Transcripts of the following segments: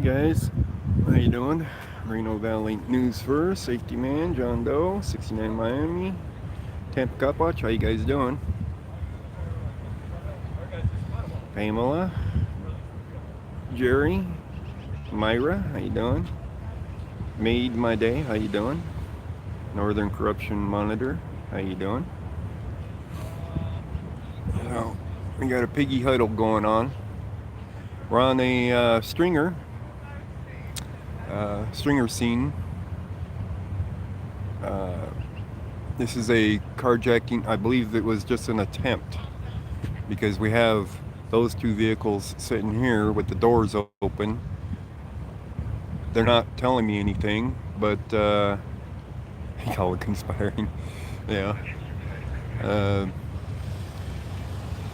Guys, how you doing? Reno Valley News First, Safety Man, John Doe, 69 Miami, Tampa Cop Watch. How you guys doing? Pamela, Jerry, Myra, how you doing? Made My Day, how you doing? Northern Corruption Monitor, how you doing? So, we got a piggy huddle going on. We're on a stringer scene. This is a carjacking. I believe it was just an attempt because we have those two vehicles sitting here with the doors open. They're not telling me anything, but you call it conspiring. Yeah.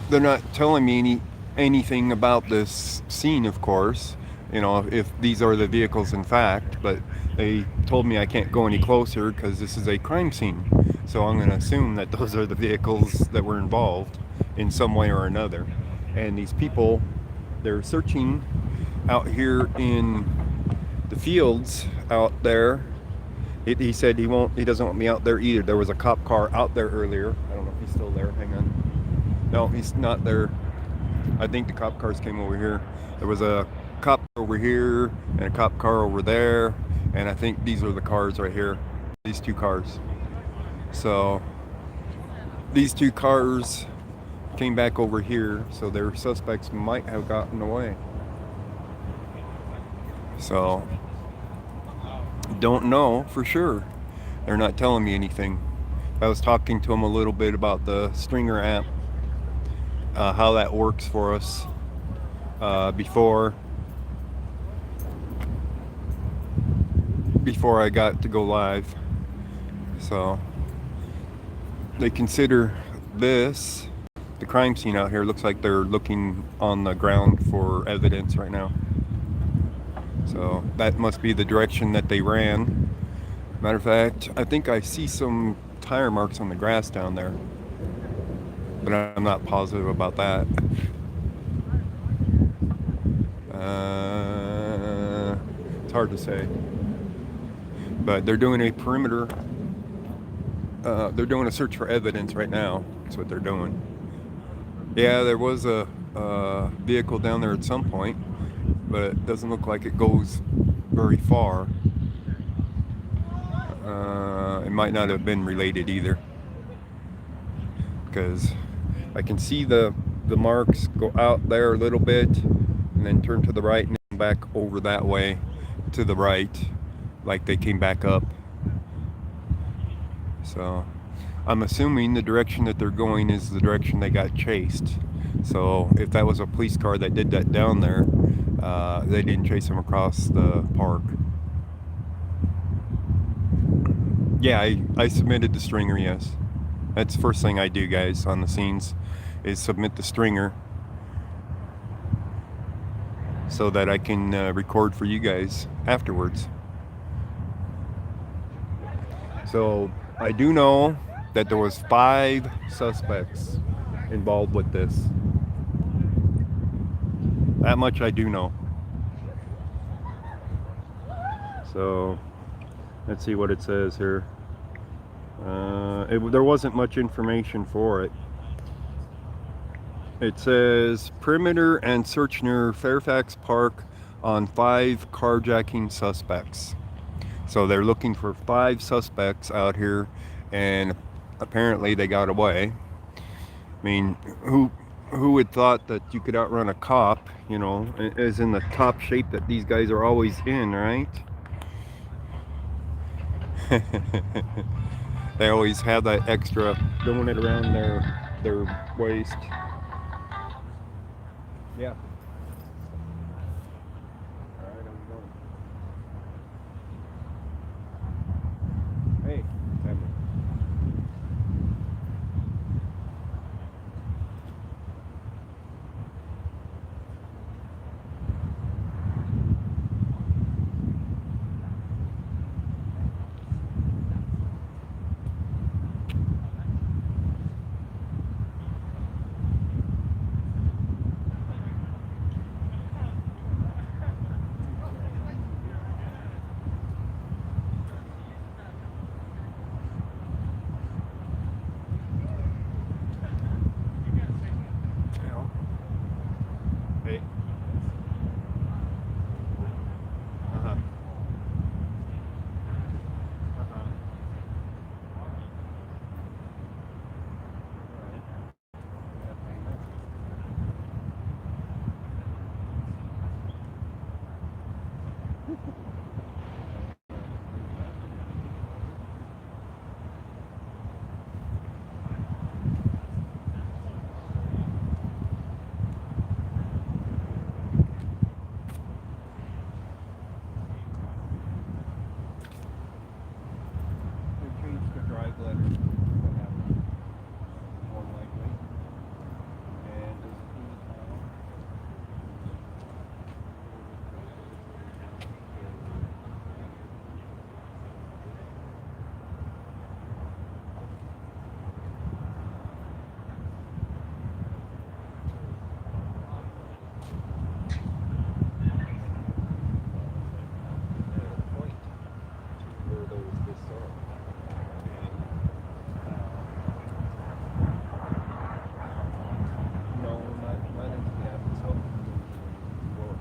They're not telling me anything about this scene, of course. You know, if these are the vehicles in fact, but they told me I can't go any closer because this is a crime scene. So I'm going to assume that those are the vehicles that were involved in some way or another. And these people, they're searching out here in the fields out there. He said he doesn't want me out there either. There was a cop car out there earlier. I don't know if he's still there. Hang on. No, he's not there. I think the cop cars came over here. There was a cop over here and a cop car over there, and I think these are the cars right here. These two cars. So these two cars came back over here, so their suspects might have gotten away. So don't know for sure. They're not telling me anything. I was talking to them a little bit about the Stringer app, how that works for us before I got to go live. So they consider this the crime scene out here. Looks like they're looking on the ground for evidence right now. So that must be the direction that they ran. Matter of fact, I think I see some tire marks on the grass down there, but I'm not positive about that. It's hard to say. But they're doing a perimeter. They're doing a search for evidence right now. That's what they're doing. Yeah, there was a vehicle down there at some point, but it doesn't look like it goes very far. It might not have been related either, because I can see the marks go out there a little bit and then turn to the right and then back over that way to the right, like they came back up. So I'm assuming the direction that they're going is the direction they got chased. So if that was a police car that did that down there, they didn't chase them across the park. Yeah, I submitted the stringer, yes. That's the first thing I do, guys, on the scenes, is submit the stringer so that I can record for you guys afterwards. So I do know that there was 5 suspects involved with this. That much I do know. So let's see what it says here. There wasn't much information for it. It says perimeter and search near Fairfax Park on 5 carjacking suspects. So they're looking for 5 suspects out here, and apparently they got away. I mean, who would thought that you could outrun a cop, you know, as in the top shape that these guys are always in, right? They always have that extra doing it around their waist. Yeah. All right, I'm going. Hey, camera. Okay. Uh-huh. Uh-huh. They changed the drive letter. What happened? More likely. And there's a key point to where those this are. No, not into the app itself. Lower.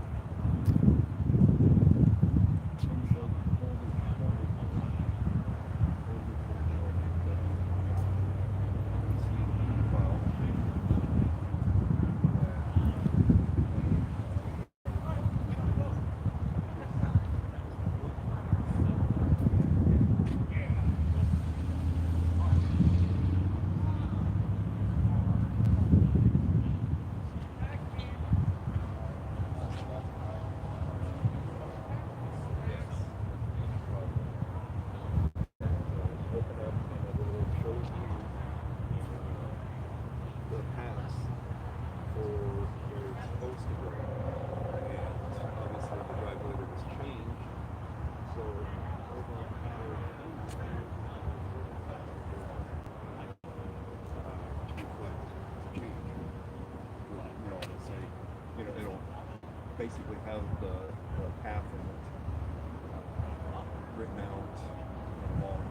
It'll basically have the path in it written out along.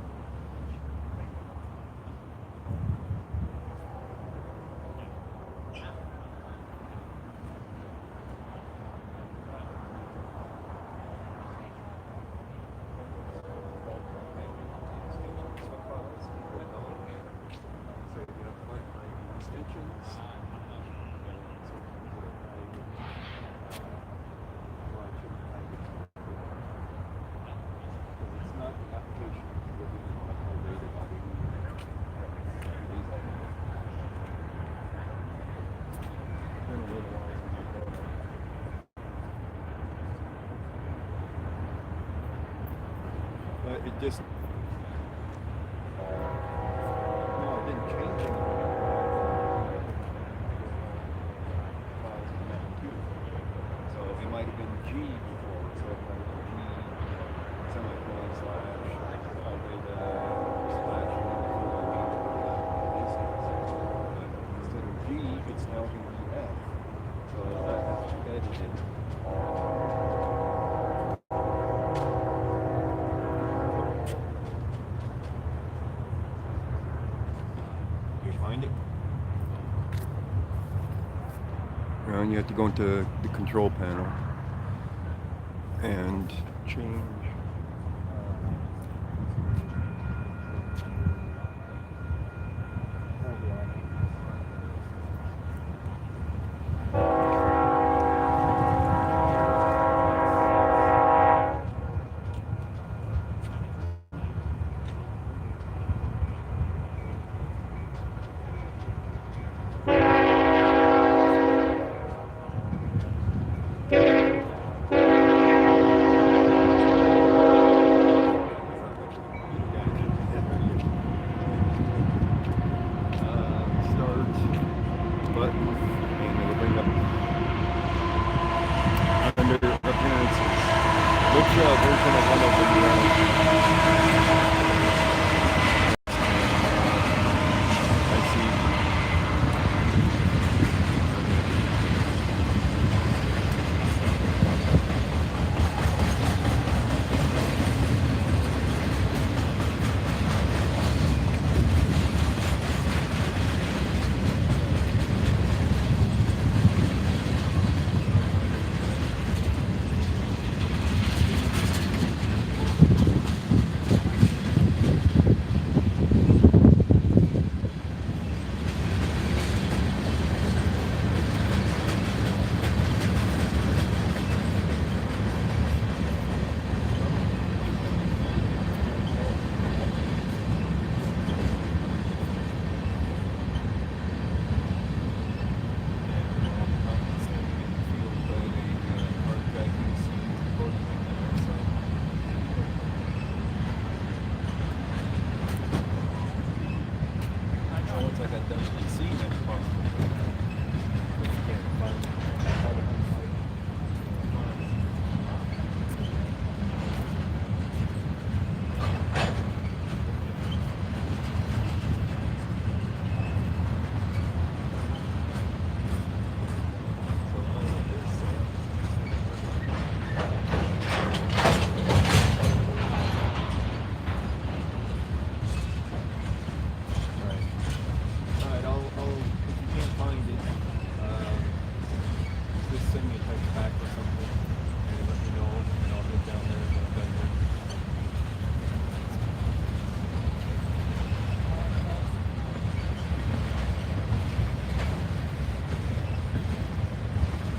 It just, no, it didn't change anything. So it might have been G before, so it might have been G, semicolon slash, beta, slash, instead of G, it's now going to be F. So that has to be edited. Find it. And you have to go into the control panel and change.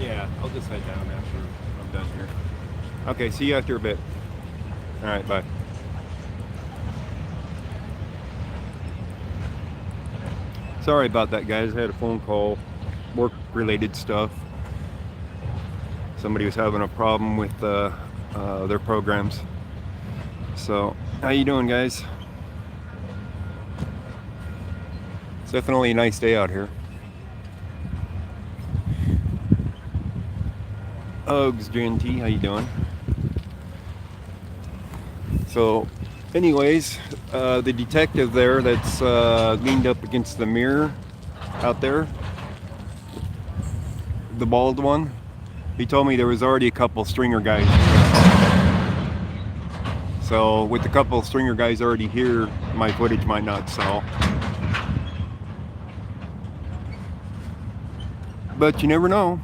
Yeah, I'll just head down after I'm done here. Okay, see you after a bit. All right, bye. Sorry about that, guys. I had a phone call, work-related stuff. Somebody was having a problem with their programs. So, how you doing, guys? It's definitely a nice day out here. Uggs, GNT, how you doing? So, anyways, the detective there that's leaned up against the mirror out there, the bald one, he told me there was already a couple stringer guys here. So with the couple stringer guys already here, my footage might not sell. But you never know.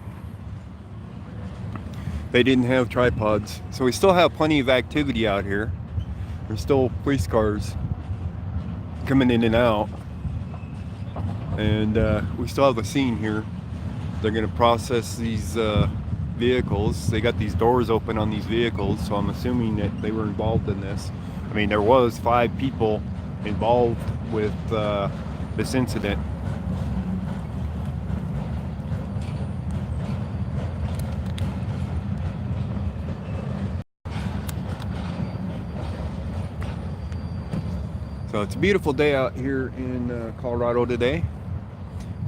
They didn't have tripods. So we still have plenty of activity out here. There's still police cars coming in and out. And we still have a scene here. They're going to process these vehicles. They got these doors open on these vehicles, so I'm assuming that they were involved in this. I mean, there was 5 people involved with this incident. So it's a beautiful day out here in Colorado today,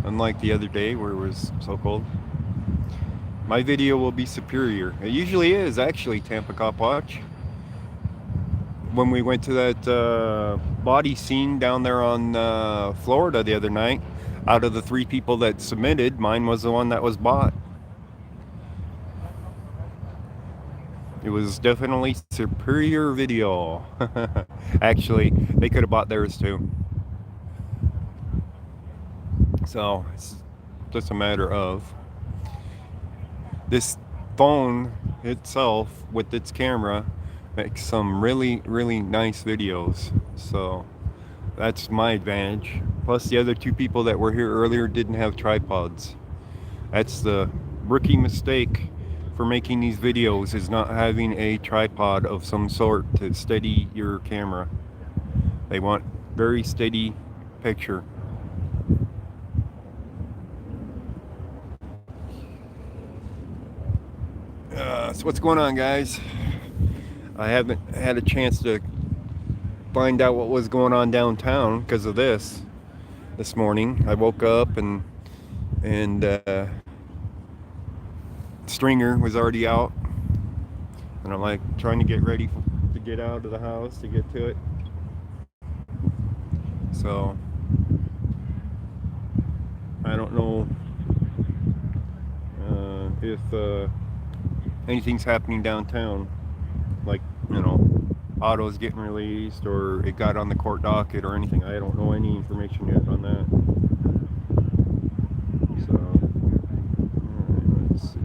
unlike the other day where it was so cold. My video will be superior. It usually is, actually, Tampa Cop Watch. When we went to that body scene down there on Florida the other night, out of the 3 people that submitted, mine was the one that was bought. It was definitely superior video. Actually, they could have bought theirs too. So it's just a matter of this phone itself with its camera makes some really, really nice videos. So that's my advantage. Plus the other 2 people that were here earlier didn't have tripods. That's the rookie mistake for making these videos, is not having a tripod of some sort to steady your camera. They want very steady picture. So what's going on, guys? I haven't had a chance to find out what was going on downtown because of this morning. I woke up and Stringer was already out, and I'm like trying to get ready to get out of the house to get to it. So I don't know if anything's happening downtown, like, you know, autos getting released or it got on the court docket or anything. I don't know any information yet on that. So, alright, let's see.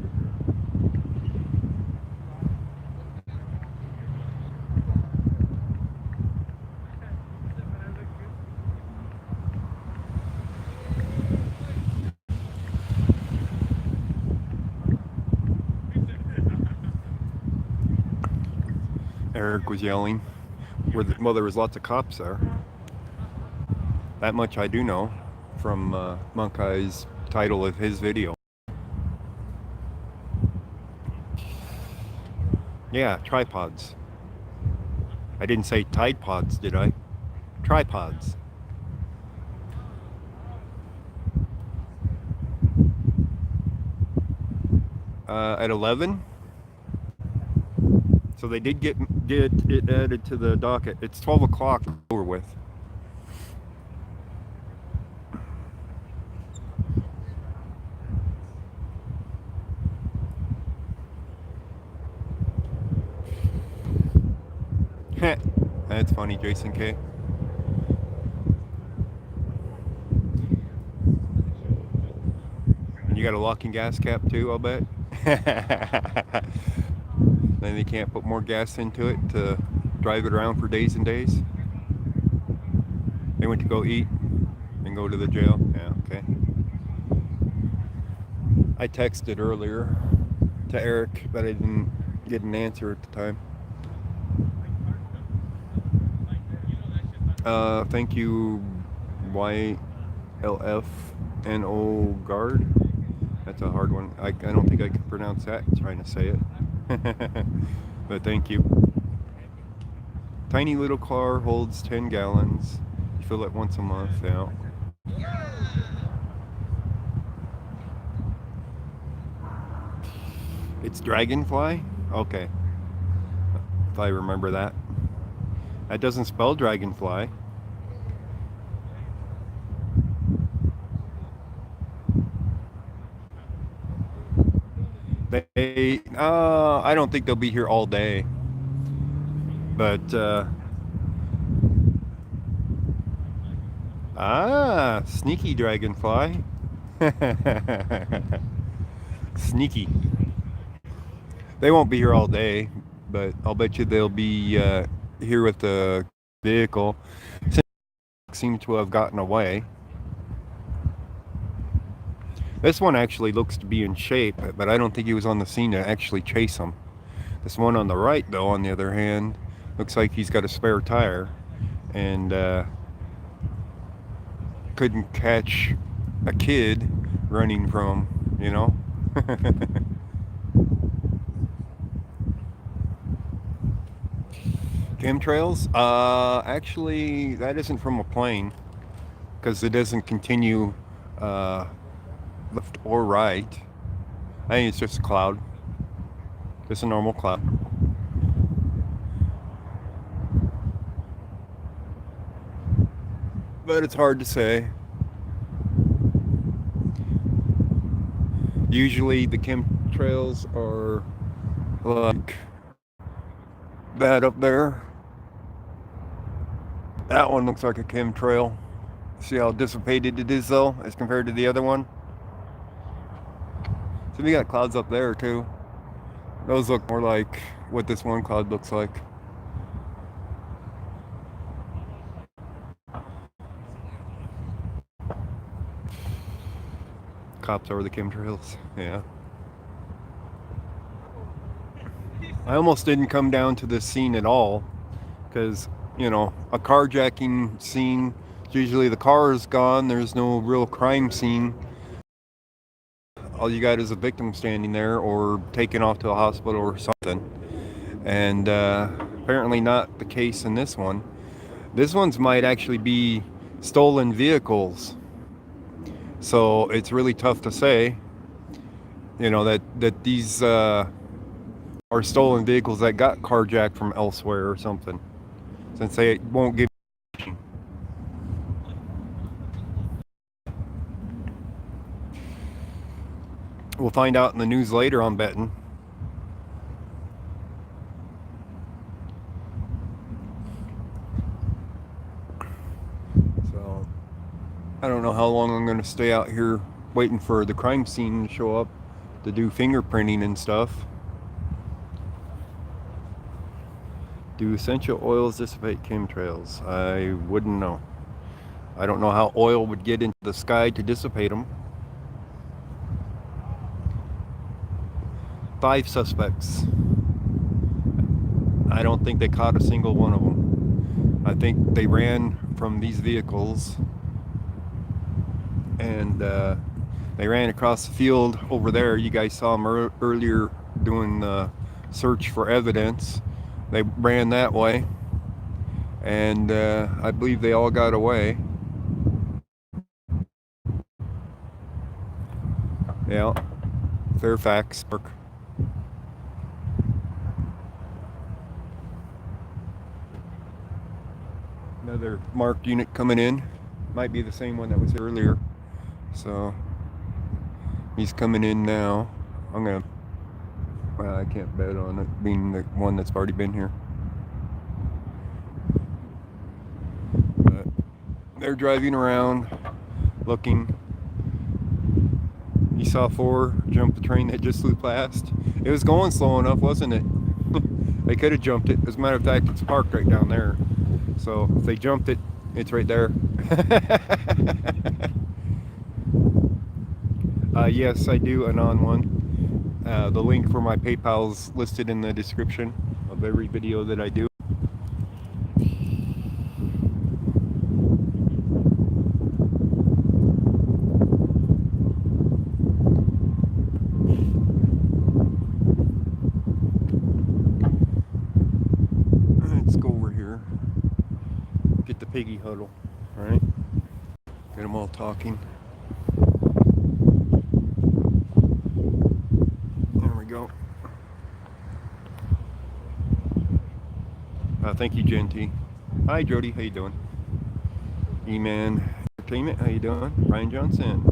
Eric was yelling. Well, there was lots of cops there. That much I do know from Monk Eye's title of his video. Yeah, tripods. I didn't say Tide Pods, did I? Tripods. At 11. So they did get it added to the docket. It's 12 o'clock over with. That's funny, Jason K. And you got a locking gas cap too, I'll bet. Then they can't put more gas into it to drive it around for days and days. They went to go eat and go to the jail. Yeah, okay. I texted earlier to Eric, but I didn't get an answer at the time. Thank you, YLFNO Guard. That's a hard one. I don't think I can pronounce that trying to say it. But thank you. Tiny little car holds 10 gallons. You fill it once a month. Yeah. It's Dragonfly? Okay. If I remember that. That doesn't spell Dragonfly. I don't think they'll be here all day. But, sneaky Dragonfly. Sneaky. They won't be here all day, but I'll bet you they'll be here with the vehicle. Seem to have gotten away. This one actually looks to be in shape, but I don't think he was on the scene to actually chase him. This one on the right, though, on the other hand, looks like he's got a spare tire and couldn't catch a kid running from him, you know? Chemtrails? Actually, that isn't from a plane because it doesn't continue left or right. I think it's just a cloud. Just a normal cloud. But it's hard to say. Usually the chemtrails are like that up there. That one looks like a chemtrail. See how dissipated it is though as compared to the other one? So we got clouds up there too. Those look more like what this one cloud looks like. Cops over the chemtrails, yeah. I almost didn't come down to this scene at all because, you know, a carjacking scene, usually the car is gone, there's no real crime scene. All you got is a victim standing there or taken off to a hospital or something. And apparently not the case in this one. This one's might actually be stolen vehicles. So it's really tough to say, you know, that these are stolen vehicles that got carjacked from elsewhere or something, since they won't give. We'll find out in the news later, I'm betting. So I don't know how long I'm going to stay out here waiting for the crime scene to show up to do fingerprinting and stuff. Do essential oils dissipate chemtrails? I wouldn't know. I don't know how oil would get into the sky to dissipate them. 5 suspects. I don't think they caught a single one of them. I think they ran from these vehicles and they ran across the field over there. You guys saw them earlier doing the search for evidence. They ran that way and I believe they all got away. Yeah, Fairfax. Another marked unit coming in. Might be the same one that was here earlier. So he's coming in now. Well, I can't bet on it being the one that's already been here. But they're driving around looking. You saw 4 jump the train that just flew past. It was going slow enough, wasn't it? They could have jumped it. As a matter of fact, it's parked right down there. So if they jumped it, it's right there. Yes, I do Anon one. The link for my PayPal's listed in the description of every video that I do. Let's go over here. Get the piggy huddle. All right. Get them all talking. There we go. Thank you, Genty. Hi, Jody. How you doing? E-Man Entertainment. How you doing? Ryan Johnson.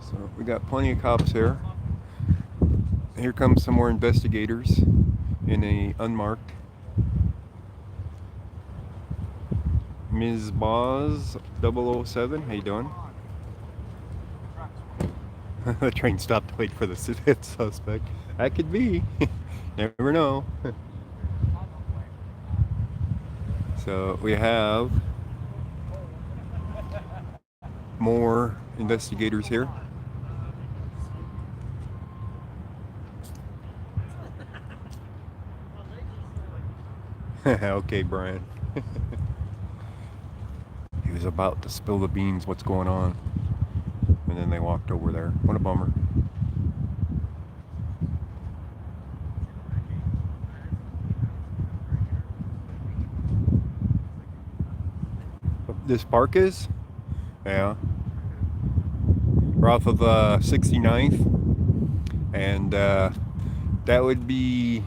So we got plenty of cops here. Here comes some more investigators in a unmarked. Ms. Boz 007. How you doing? The train stopped to wait for the suspect. That could be. Never know. So we have more investigators here. Okay, Brian. He was about to spill the beans. What's going on? And then they walked over there. What a bummer. This park is? Yeah. We're off of 69th. And that would be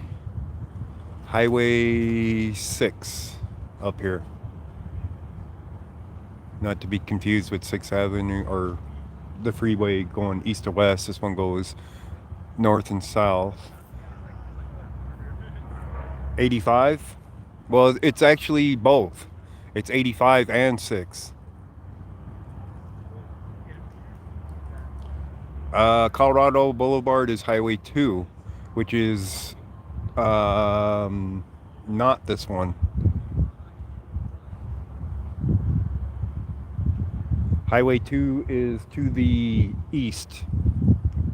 Highway 6 up here. Not to be confused with 6th Avenue or the freeway going east to west. This one goes north and south. 85? Well, it's actually both. It's 85 and 6. Colorado Boulevard is Highway 2, which is not this one. Highway 2 is to the east,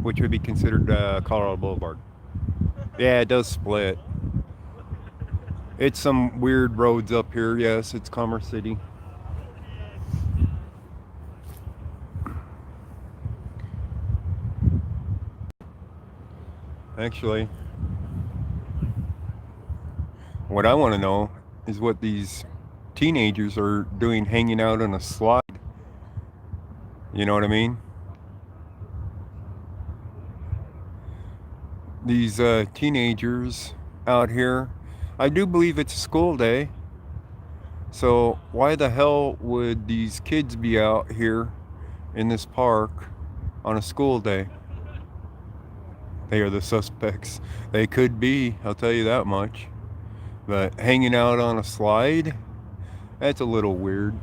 which would be considered Colorado Boulevard. Yeah, it does split. It's some weird roads up here. Yes, it's Commerce City. Actually, what I want to know is what these teenagers are doing hanging out on a slide. You know what I mean? These teenagers out here, I do believe it's school day. So why the hell would these kids be out here in this park on a school day? They are the suspects. They could be, I'll tell you that much. But hanging out on a slide, that's a little weird.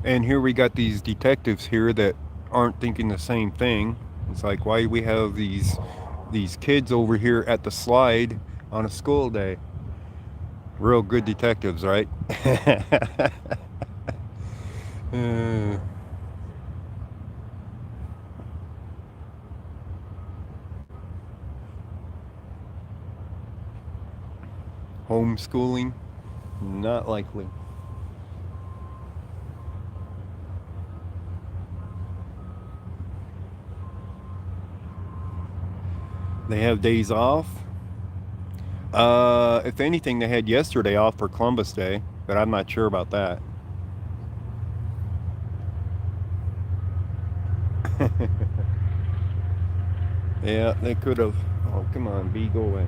And here we got these detectives here that aren't thinking the same thing. It's like, why do we have these kids over here at the slide on a school day? Real good detectives, right? Homeschooling? Not likely. They have days off. If anything, they had yesterday off for Columbus Day, but I'm not sure about that. Yeah, they could have. Oh, come on, B, go away.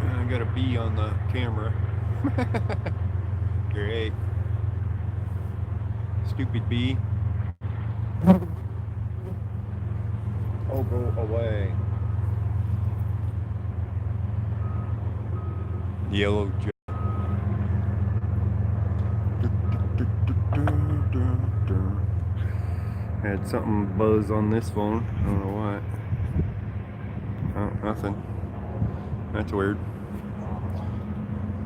I got a bee on the camera. Great. Stupid bee. Oh, go away. Yellow jacket. Had Got something buzz on this phone. I don't know what. Oh, nothing. That's weird.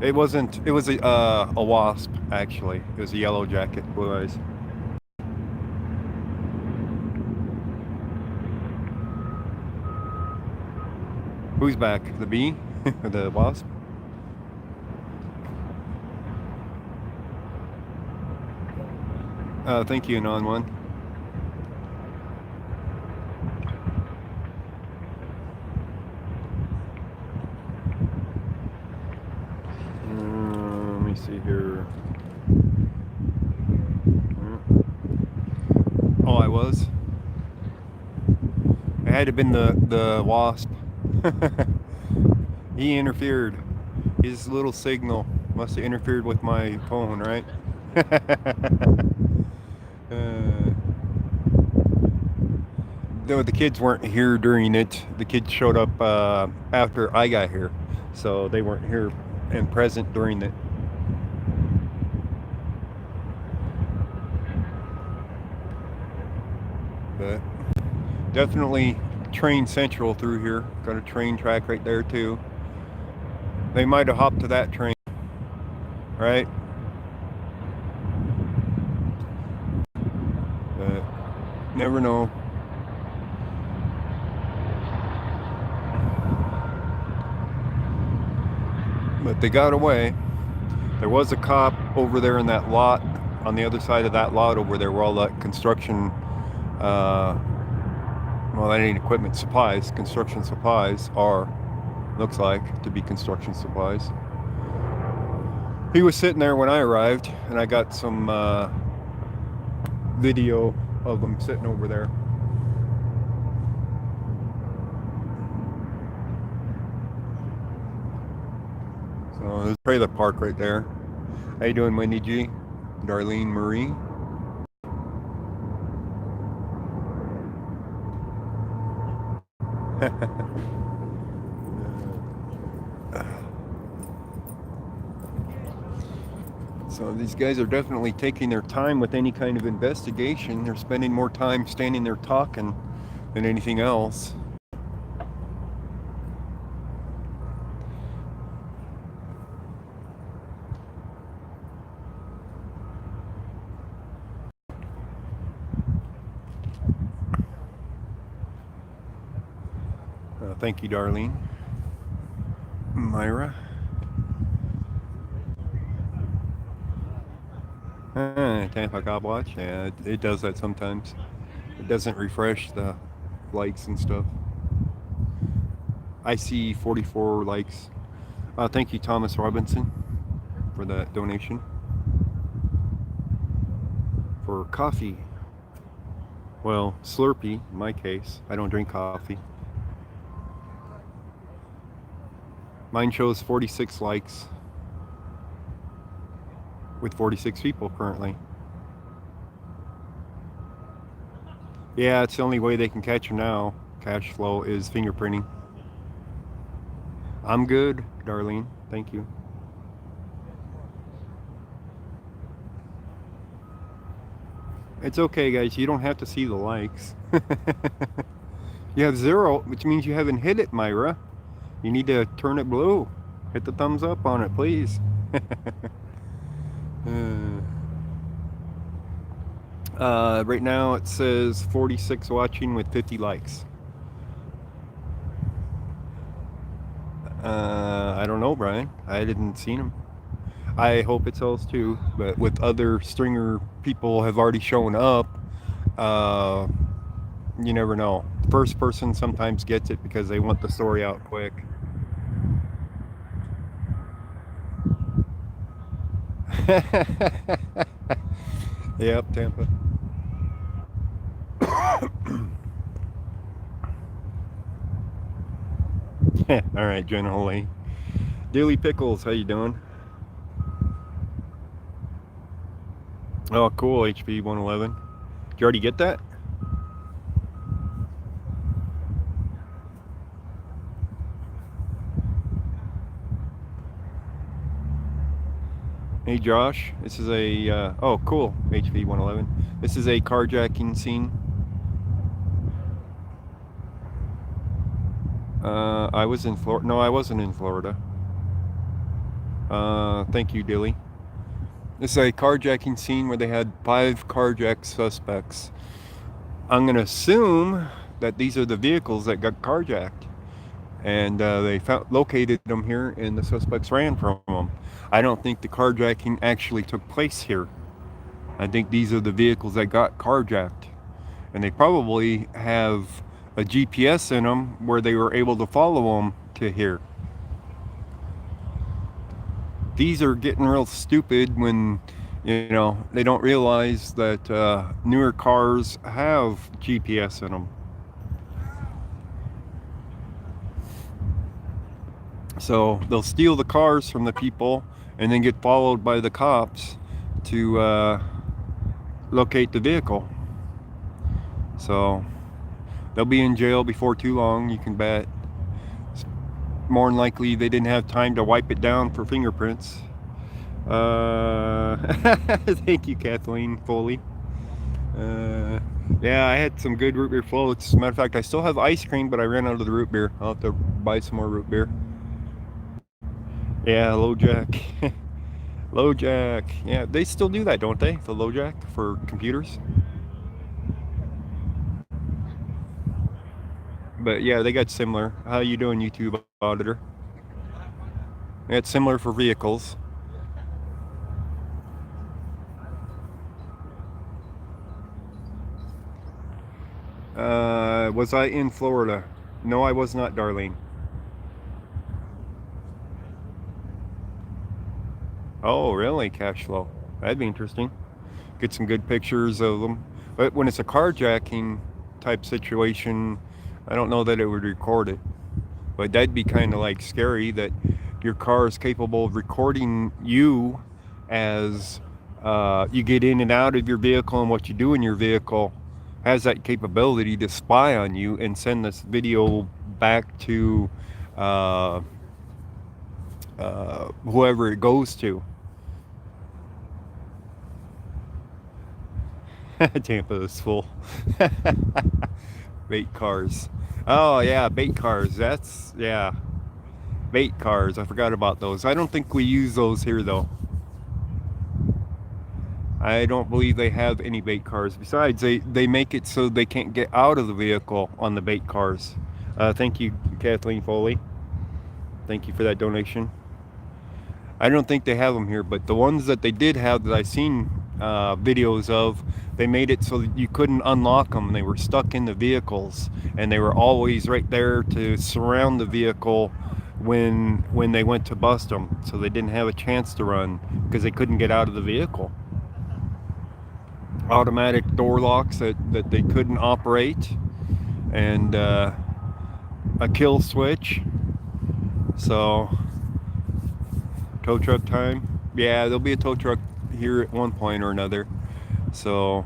It wasn't. It was a wasp actually. It was a yellow jacket, blue eyes. Who's back? The bee? Or the wasp? Thank you, non one. Let me see here. Oh, I was. It had to have been the wasp. He interfered. His little signal must have interfered with my phone, right? Though the kids weren't here during it, the kids showed up after I got here, so they weren't here and present during it. But definitely train central through here. Got a train track right there too. They might have hopped to that train, right? But never know. But they got away. There was a cop over there in that lot, on the other side of that lot over there where all that construction, well, that ain't equipment, supplies, construction supplies are, looks like to be construction supplies. He was sitting there when I arrived, and I got some video of him sitting over there. So there's a trailer park right there. How you doing, Wendy G? Darlene Marie? So these guys are definitely taking their time with any kind of investigation. They're spending more time standing there talking than anything else. Thank you, Darlene. Myra. Tampa Cop Watch. Yeah, it does that sometimes. It doesn't refresh the likes and stuff. I see 44 likes. Thank you, Thomas Robinson, for that donation. For coffee. Well, Slurpee, in my case. I don't drink coffee. Mine shows 46 likes with 46 people currently. Yeah, it's the only way they can catch you now. Cash flow is fingerprinting. I'm good, Darlene. Thank you. It's okay, guys. You don't have to see the likes. You have 0, which means you haven't hit it, Myra. You need to turn it blue. Hit the thumbs up on it, please. Right now it says 46 watching with 50 likes. I don't know, Brian. I didn't see them. I hope it sells too, but with other stringer people have already shown up, you never know. First person sometimes gets it because they want the story out quick. Yep, Tampa. All right, generally. Daily Pickles, how you doing? Oh, cool, HP 111. Did you already get that? Hey Josh, this is a, oh cool, HP 111. This is a carjacking scene I was in Florida. No, I wasn't in Florida. Thank you, Dilly. This is a carjacking scene where they had 5 carjacked suspects. I'm going to assume that these are the vehicles that got carjacked. And they located them here, and the suspects ran from them. I don't think the carjacking actually took place here. I think these are the vehicles that got carjacked. And they probably have a GPS in them where they were able to follow them to here. These are getting real stupid when, they don't realize that newer cars have GPS in them. So they'll steal the cars from the people and then get followed by the cops to locate the vehicle. So they'll be in jail before too long, you can bet. It's more than likely they didn't have time to wipe it down for fingerprints. Thank you, Kathleen Foley. Yeah, I had some good root beer floats. As a matter of fact, I still have ice cream, but I ran out of the root beer. I'll have to buy some more root beer. Yeah, low jack. Low jack. Yeah, they still do that, don't they? The low jack for computers. But yeah, they got similar. How you doing, YouTube auditor? It's similar for vehicles. Was I in Florida? No, I was not, Darlene. Oh, really? Cash flow. That'd be interesting. Get some good pictures of them. But when it's a carjacking type situation, I don't know that it would record it. But that'd be kind of like scary that your car is capable of recording you as you get in and out of your vehicle, and what you do in your vehicle has that capability to spy on you and send this video back to whoever it goes to. Tampa is full. Bait cars. Oh yeah, bait cars. Yeah. Bait cars. I forgot about those. I don't think we use those here though. I don't believe they have any bait cars. Besides, they make it so they can't get out of the vehicle on the bait cars. Thank you, Kathleen Foley. Thank you for that donation. I don't think they have them here, but the ones that they did have that I've seen videos of, they made it so that you couldn't unlock them. They were stuck in the vehicles, and they were always right there to surround the vehicle when they went to bust them, so they didn't have a chance to run because they couldn't get out of the vehicle. Automatic door locks that they couldn't operate, and a kill switch. So tow truck time. Yeah, there'll be a tow truck here at one point or another. So,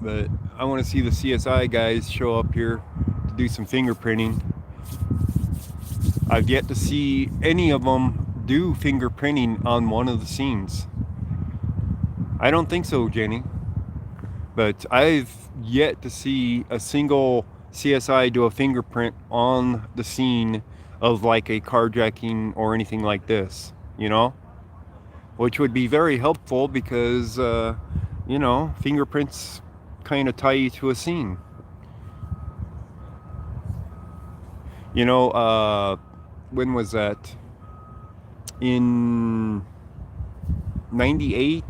but I want to see the CSI guys show up here to do some fingerprinting. I've yet to see any of them do fingerprinting on one of the scenes. I don't think so, Jenny. But I've yet to see a single CSI do a fingerprint on the scene of like a carjacking or anything like this, which would be very helpful because, fingerprints kind of tie you to a scene. When was that? In 98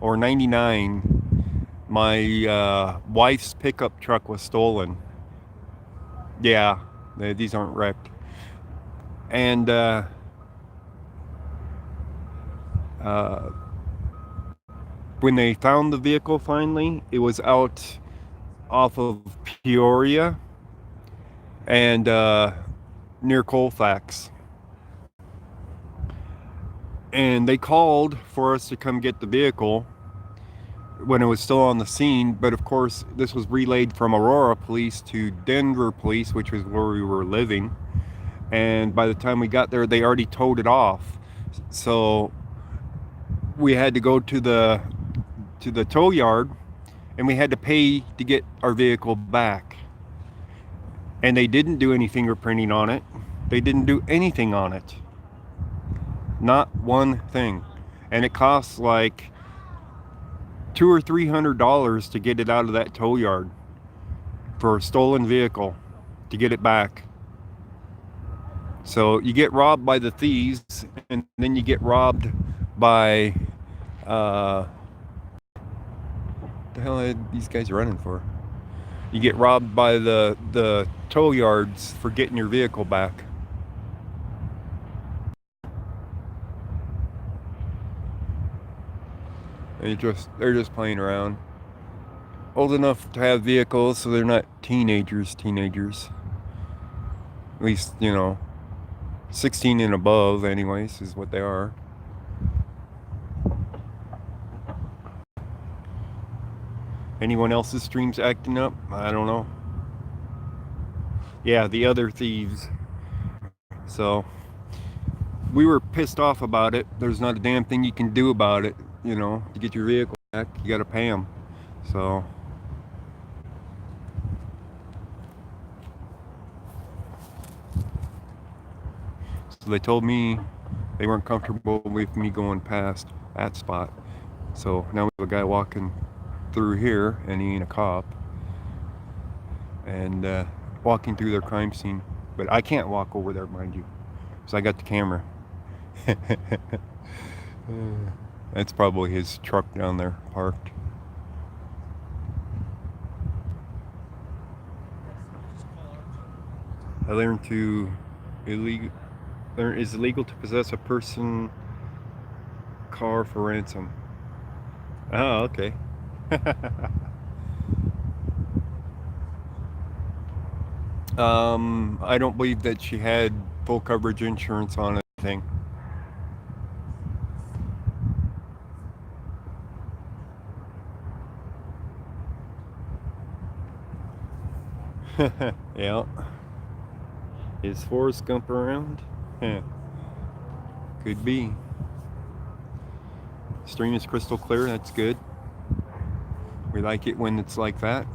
or 99, my wife's pickup truck was stolen. Yeah, these aren't wrecked. And when they found the vehicle finally, it was out off of Peoria and near Colfax. And they called for us to come get the vehicle when it was still on the scene, but of course this was relayed from Aurora Police to Denver Police, which was where we were living, and by the time we got there they already towed it off. So we had to go to the tow yard, and we had to pay to get our vehicle back. And they didn't do any fingerprinting on it. They didn't do anything on it. Not one thing. And it costs like $200 or $300 to get it out of that tow yard for a stolen vehicle, to get it back. So you get robbed by the thieves, and then you get robbed by the hell are these guys running for? You get robbed by the tow yards for getting your vehicle back. And they're just playing around. Old enough to have vehicles, so they're not teenagers. At least, 16 and above, anyways, is what they are. Anyone else's streams acting up? I don't know. Yeah, the other thieves. So we were pissed off about it. There's not a damn thing you can do about it. To get your vehicle back, you got to pay them. So they told me they weren't comfortable with me going past that spot. So now we have a guy walking through here, and he ain't a cop, and walking through their crime scene. But I can't walk over there, mind you, because I got the camera. That's probably his truck down there parked. I learned it's illegal to possess a person car for ransom. Oh, okay. I don't believe that she had full coverage insurance on anything. Yeah. Is Forrest Gump around? Could be. Stream is crystal clear, that's good. We like it when it's like that.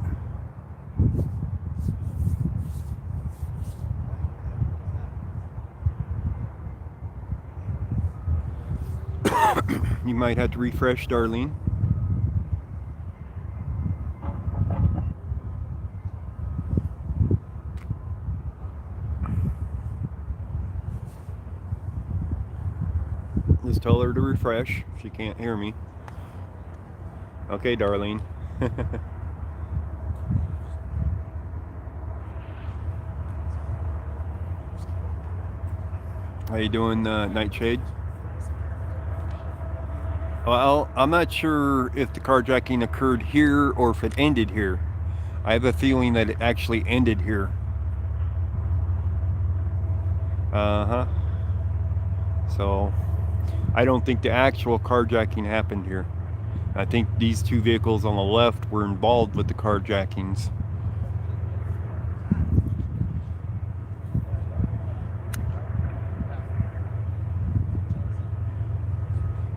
You might have to refresh, Darlene. Just tell her to refresh if she can't hear me. Okay, Darlene. How you doing, Nightshade? Well, I'm not sure if the carjacking occurred here or if it ended here. I have a feeling that it actually ended here. Uh-huh. So, I don't think the actual carjacking happened here. I think these two vehicles on the left were involved with the carjackings.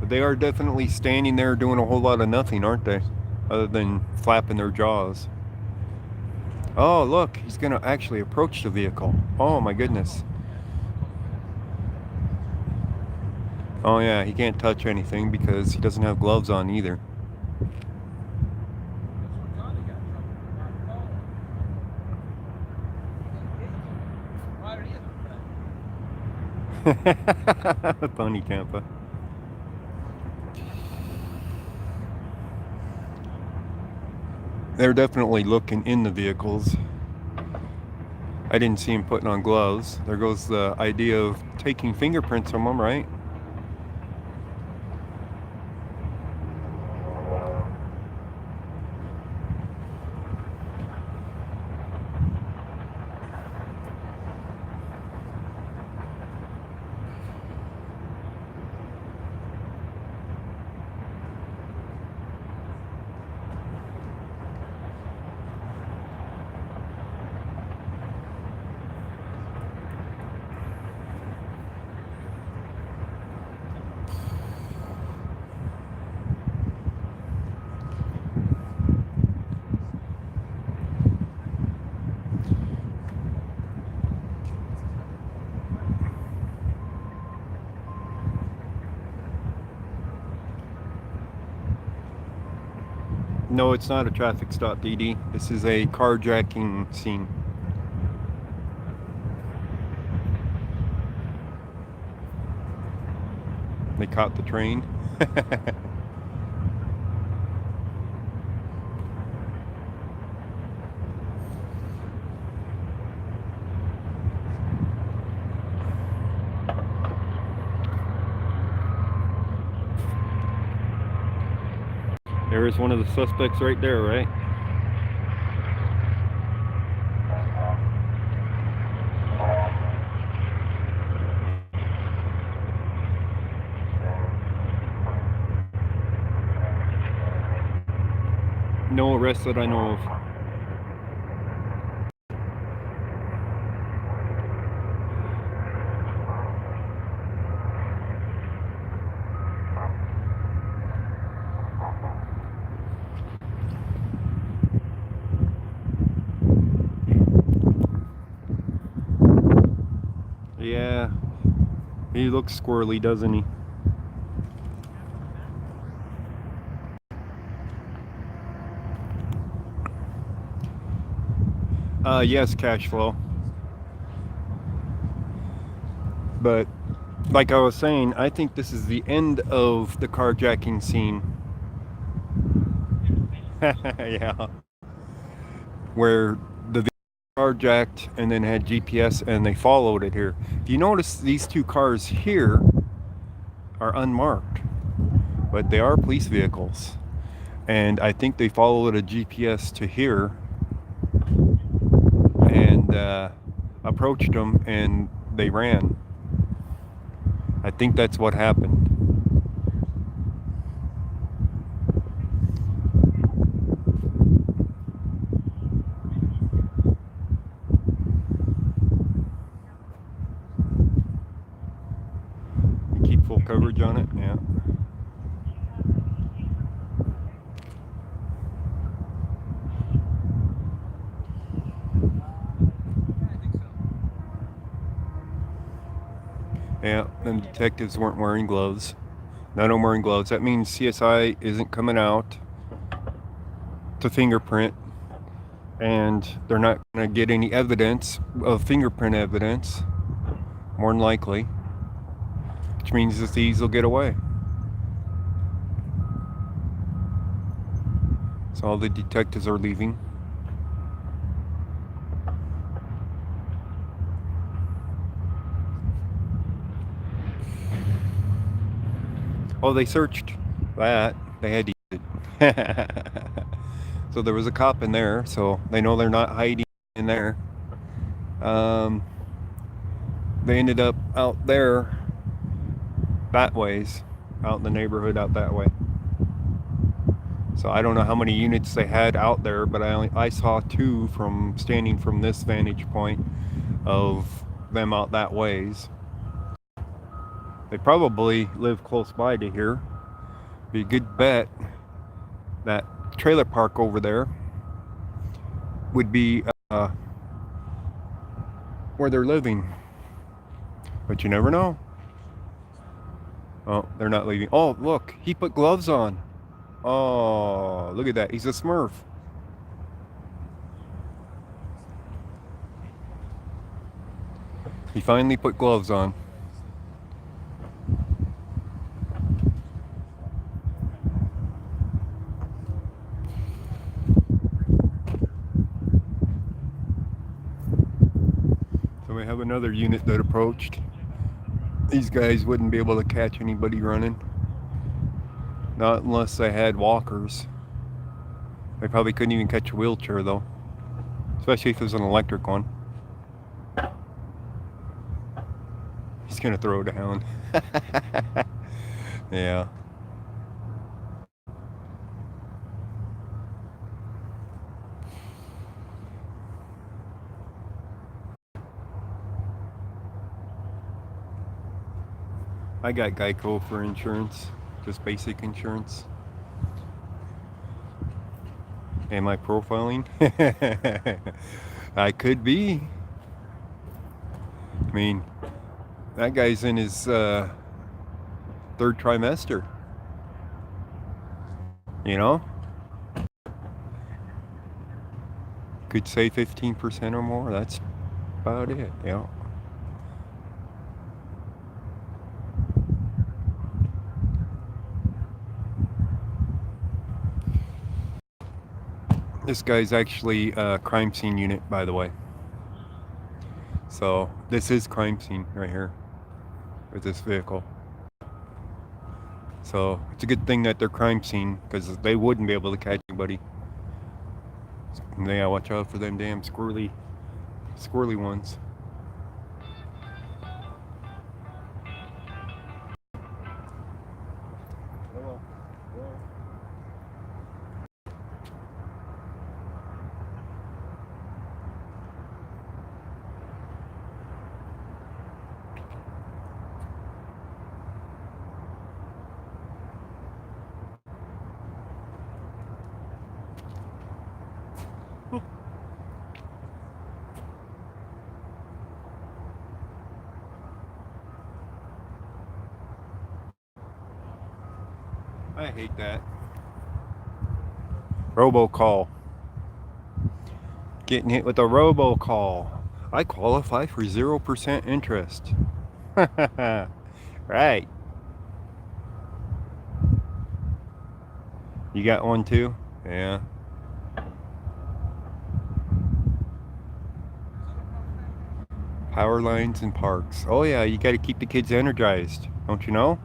But they are definitely standing there doing a whole lot of nothing, aren't they? Other than flapping their jaws. Oh, look, he's going to actually approach the vehicle. Oh, my goodness. Oh, yeah, he can't touch anything because he doesn't have gloves on either. Funny, Tampa. They're definitely looking in the vehicles. I didn't see him putting on gloves. There goes the idea of taking fingerprints from them, right? No, it's not a traffic stop, Dee Dee. This is a carjacking scene. They caught the train. There's one of the suspects right there, right? No arrests that I know of. Yeah, he looks squirrely, doesn't he? Yes, cash flow. But like I was saying, I think this is the end of the carjacking scene. Yeah. Where the carjacked and then had GPS and they followed it here. If you notice, these two cars here are unmarked, but they are police vehicles. And I think they followed a GPS to here and approached them and they ran. I think that's what happened. You keep full coverage on it, yeah. Yeah, and detectives weren't wearing gloves. None of them wearing gloves. That means CSI isn't coming out to fingerprint, and they're not going to get any evidence of fingerprint evidence, more than likely, which means the thieves will get away. So all the detectives are leaving. Oh, they searched that. They had to use it. So there was a cop in there, so they know they're not hiding in there. They ended up out there that ways, out in the neighborhood out that way. So I don't know how many units they had out there, but I saw two from standing from this vantage point of them out that ways. They probably live close by to here. Be a good bet that trailer park over there would be where they're living. But you never know. Oh, they're not leaving. Oh, look, he put gloves on. Oh, look at that. He's a Smurf. He finally put gloves on. So we have another unit that approached. These guys wouldn't be able to catch anybody running. Not unless they had walkers. They probably couldn't even catch a wheelchair though. Especially if it was an electric one. He's gonna throw down. Yeah. I got Geico for insurance, just basic insurance. Am I profiling? I could be. I mean, that guy's in his third trimester. You know? could say 15% or more. That's about it. Yeah. This guy's actually a crime scene unit, by the way. So this is crime scene right here with this vehicle. So it's a good thing that they're crime scene, because they wouldn't be able to catch anybody. Yeah, watch out for them damn squirrely ones. Hello. Hello. I hate that. Robocall. Getting hit with a robocall. I qualify for 0% interest. Right. You got one too? Yeah. Power lines and parks. Oh yeah, you got to keep the kids energized. Don't you know?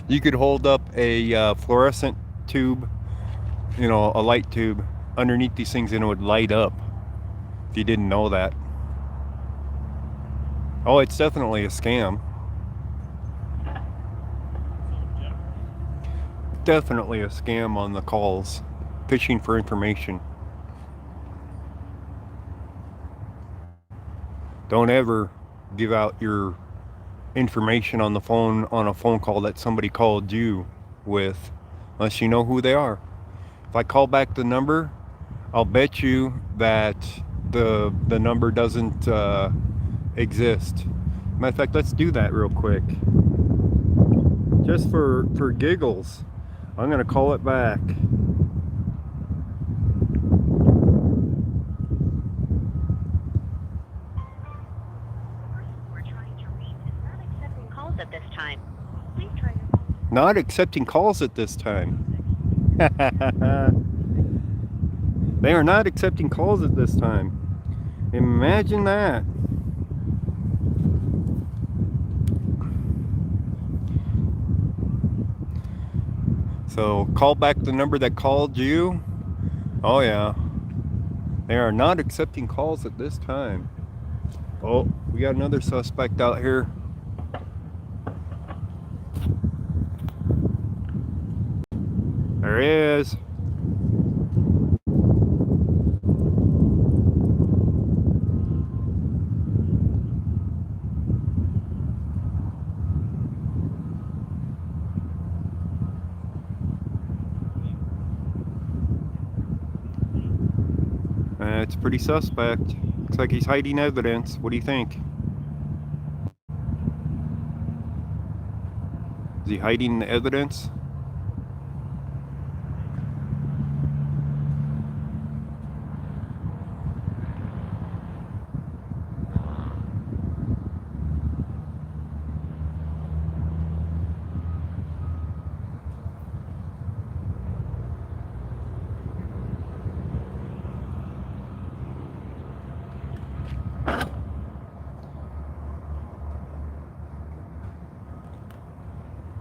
You could hold up a fluorescent tube, a light tube underneath these things, and it would light up. If you didn't know that. Oh, it's definitely a scam. Definitely a scam on the calls. Fishing for information. Don't ever give out your information on the phone on a phone call that somebody called you with, unless you know who they are. If I call back the number, I'll bet you that the number doesn't exist. Matter of fact, let's do that real quick. Just for giggles, I'm gonna call it back. At this time. Please try your Not accepting calls at this time. They are not accepting calls at this time. Imagine that. So call back the number that called you. Oh yeah. They are not accepting calls at this time. Oh, we got another suspect out here. There he is. It's pretty suspect. Looks like he's hiding evidence. What do you think? Is he hiding the evidence?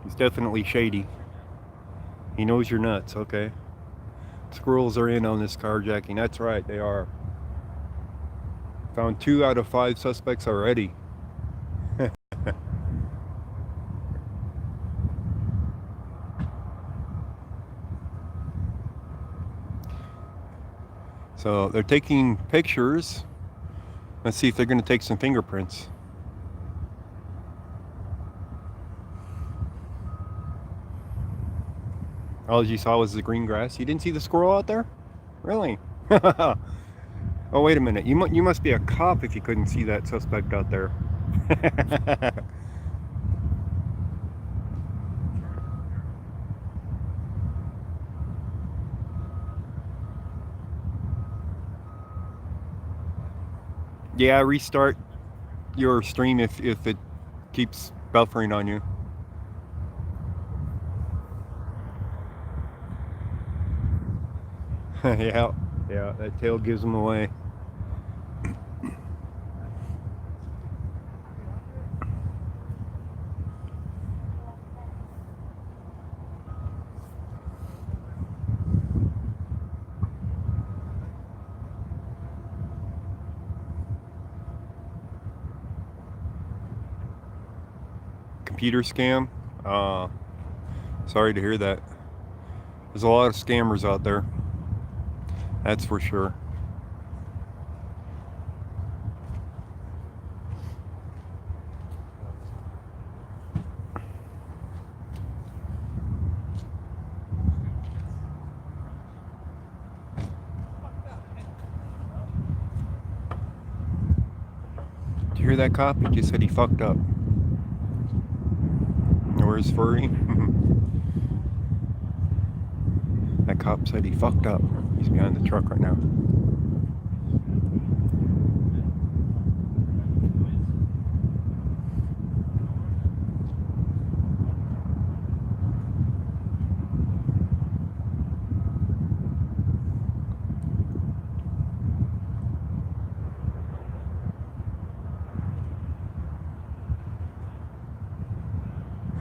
He's definitely shady. He knows you're nuts, okay? Squirrels are in on this carjacking. That's right, they are. Found 2 out of 5 suspects already. So they're taking pictures. Let's see if they're going to take some fingerprints. All you saw was the green grass. You didn't see the squirrel out there? Really? Oh, wait a minute. You must be a cop if you couldn't see that suspect out there. Yeah, restart your stream if it keeps buffering on you. Yeah, yeah, that tail gives them away. Computer scam. Uh, Sorry to hear that. There's a lot of scammers out there. That's for sure. Did you hear that cop? He just said he fucked up. Where's Furry? That cop said he fucked up. He's behind the truck right now.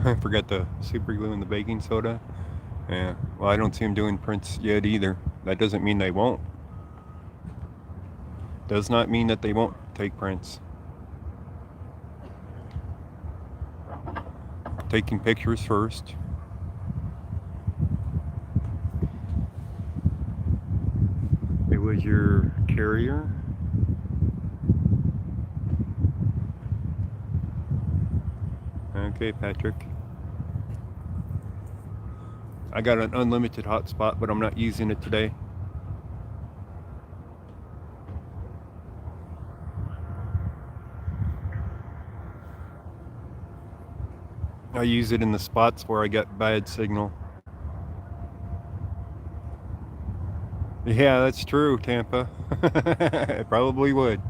I forgot the super glue and the baking soda. Yeah, well, I don't see them doing prints yet either. That doesn't mean they won't. Does not mean that they won't take prints. Taking pictures first. It was your carrier. Okay, Patrick. I got an unlimited hotspot, but I'm not using it today. I use it in the spots where I get bad signal. Yeah, that's true, Tampa. It probably would.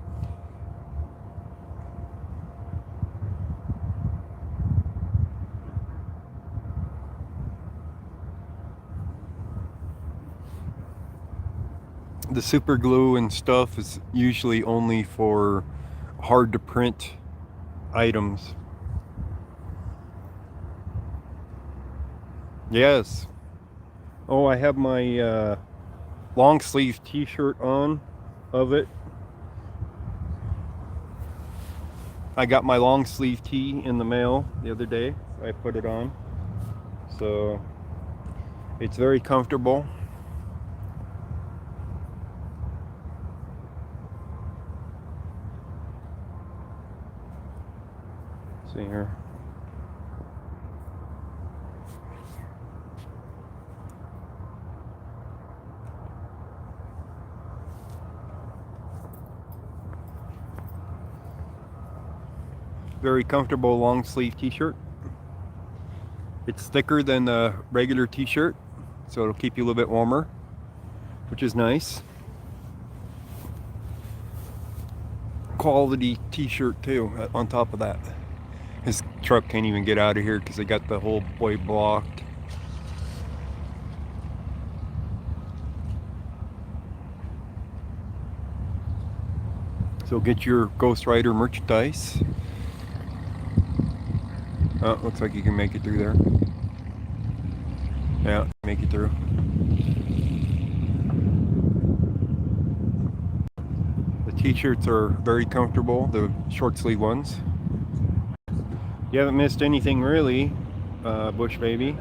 The super glue and stuff is usually only for hard to print items. Yes. Oh, I have my long sleeve t-shirt on of it. I got my long sleeve tee in the mail the other day. I put it on. So it's very comfortable. See here. Very comfortable long sleeve t-shirt. It's thicker than the regular t-shirt, so it'll keep you a little bit warmer, which is nice. Quality t-shirt too on top of that. His truck can't even get out of here because they got the whole way blocked. So get your Ghost Rider merchandise. Oh, looks like you can make it through there. Yeah, make it through. The t-shirts are very comfortable, the short sleeve ones. You haven't missed anything really, Bush baby.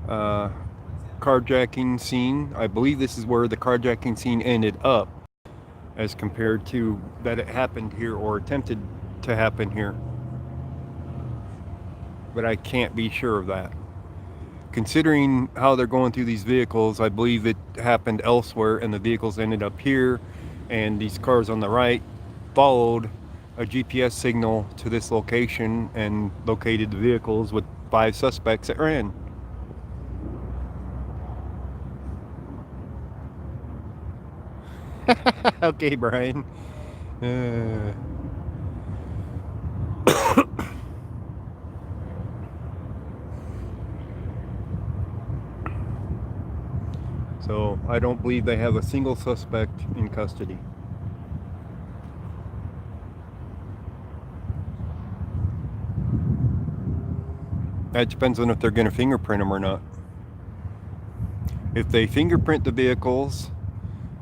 Carjacking scene. I believe this is where the carjacking scene ended up, as compared to that it happened here or attempted to happen here. But I can't be sure of that. Considering how they're going through these vehicles, I believe it happened elsewhere and the vehicles ended up here, and these cars on the right followed a GPS signal to this location and located the vehicles with 5 suspects that ran. Okay, Brian. Uh, so I don't believe they have a single suspect in custody. That depends on if they're going to fingerprint them or not. If they fingerprint the vehicles,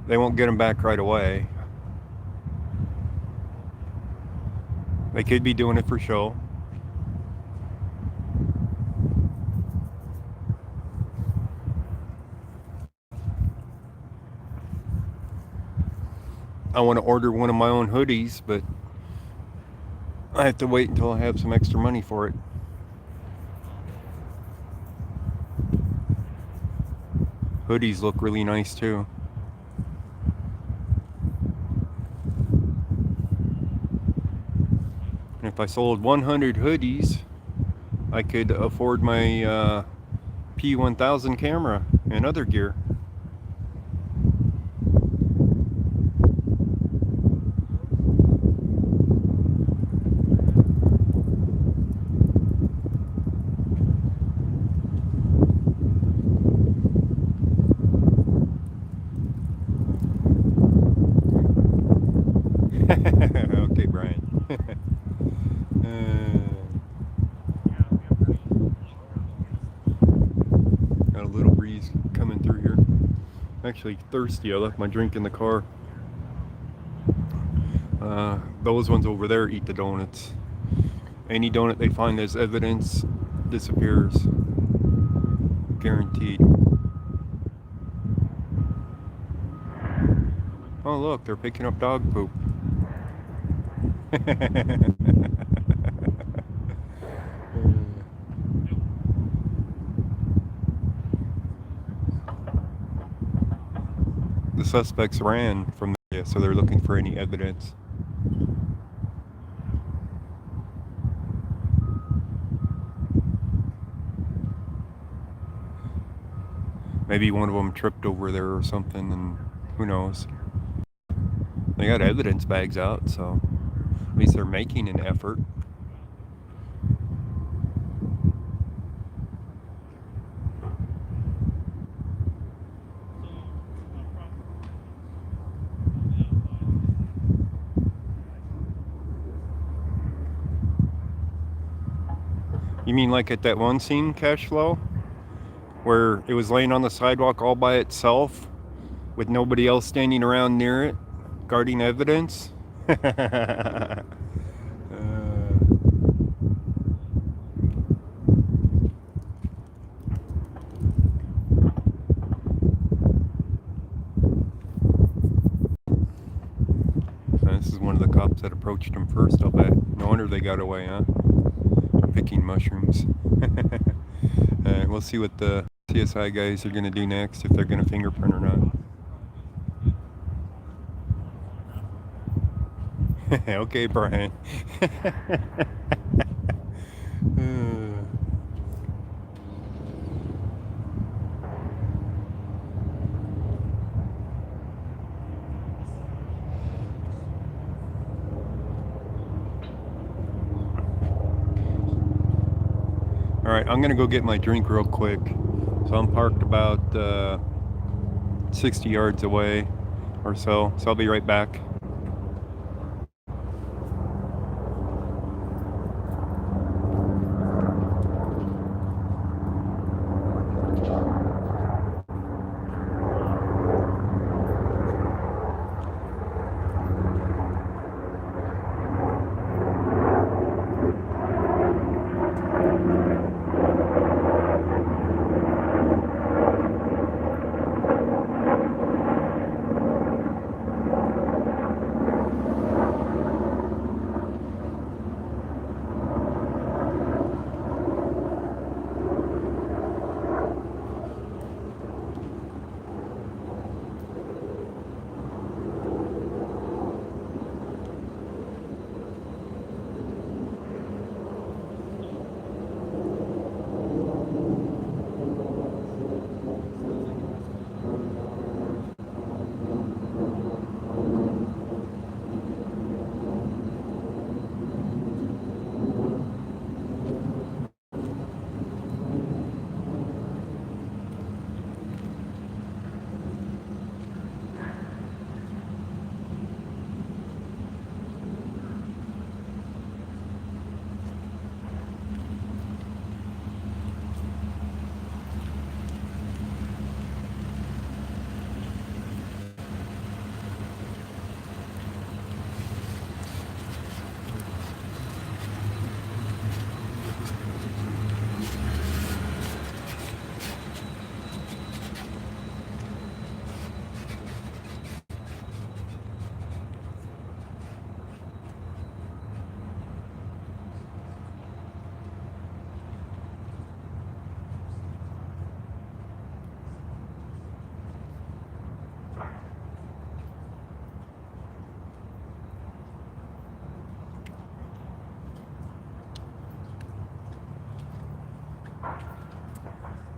they won't get them back right away. They could be doing it for show. I want to order one of my own hoodies, but I have to wait until I have some extra money for it. Hoodies look really nice too. And if I sold 100 hoodies, I could afford my P1000 camera and other gear. Okay, Brian. Got a little breeze coming through here. I'm actually thirsty. I left my drink in the car. Those ones over there eat the donuts. Any donut they find as evidence disappears. Guaranteed. Oh, look, they're picking up dog poop. The suspects ran from the area, so they're looking for any evidence. Maybe one of them tripped over there or something, and who knows. They got evidence bags out, so at least they're making an effort. You mean like at that one scene, Cash Flow, where it was laying on the sidewalk all by itself with nobody else standing around near it, guarding evidence? This is one of the cops that approached him first, I'll bet. No wonder they got away, huh? Picking mushrooms. We'll see what the CSI guys are going to do next, if they're going to fingerprint or not. Okay, Brian. Alright, I'm going to go get my drink real quick. So I'm parked about 60 yards away or so I'll be right back.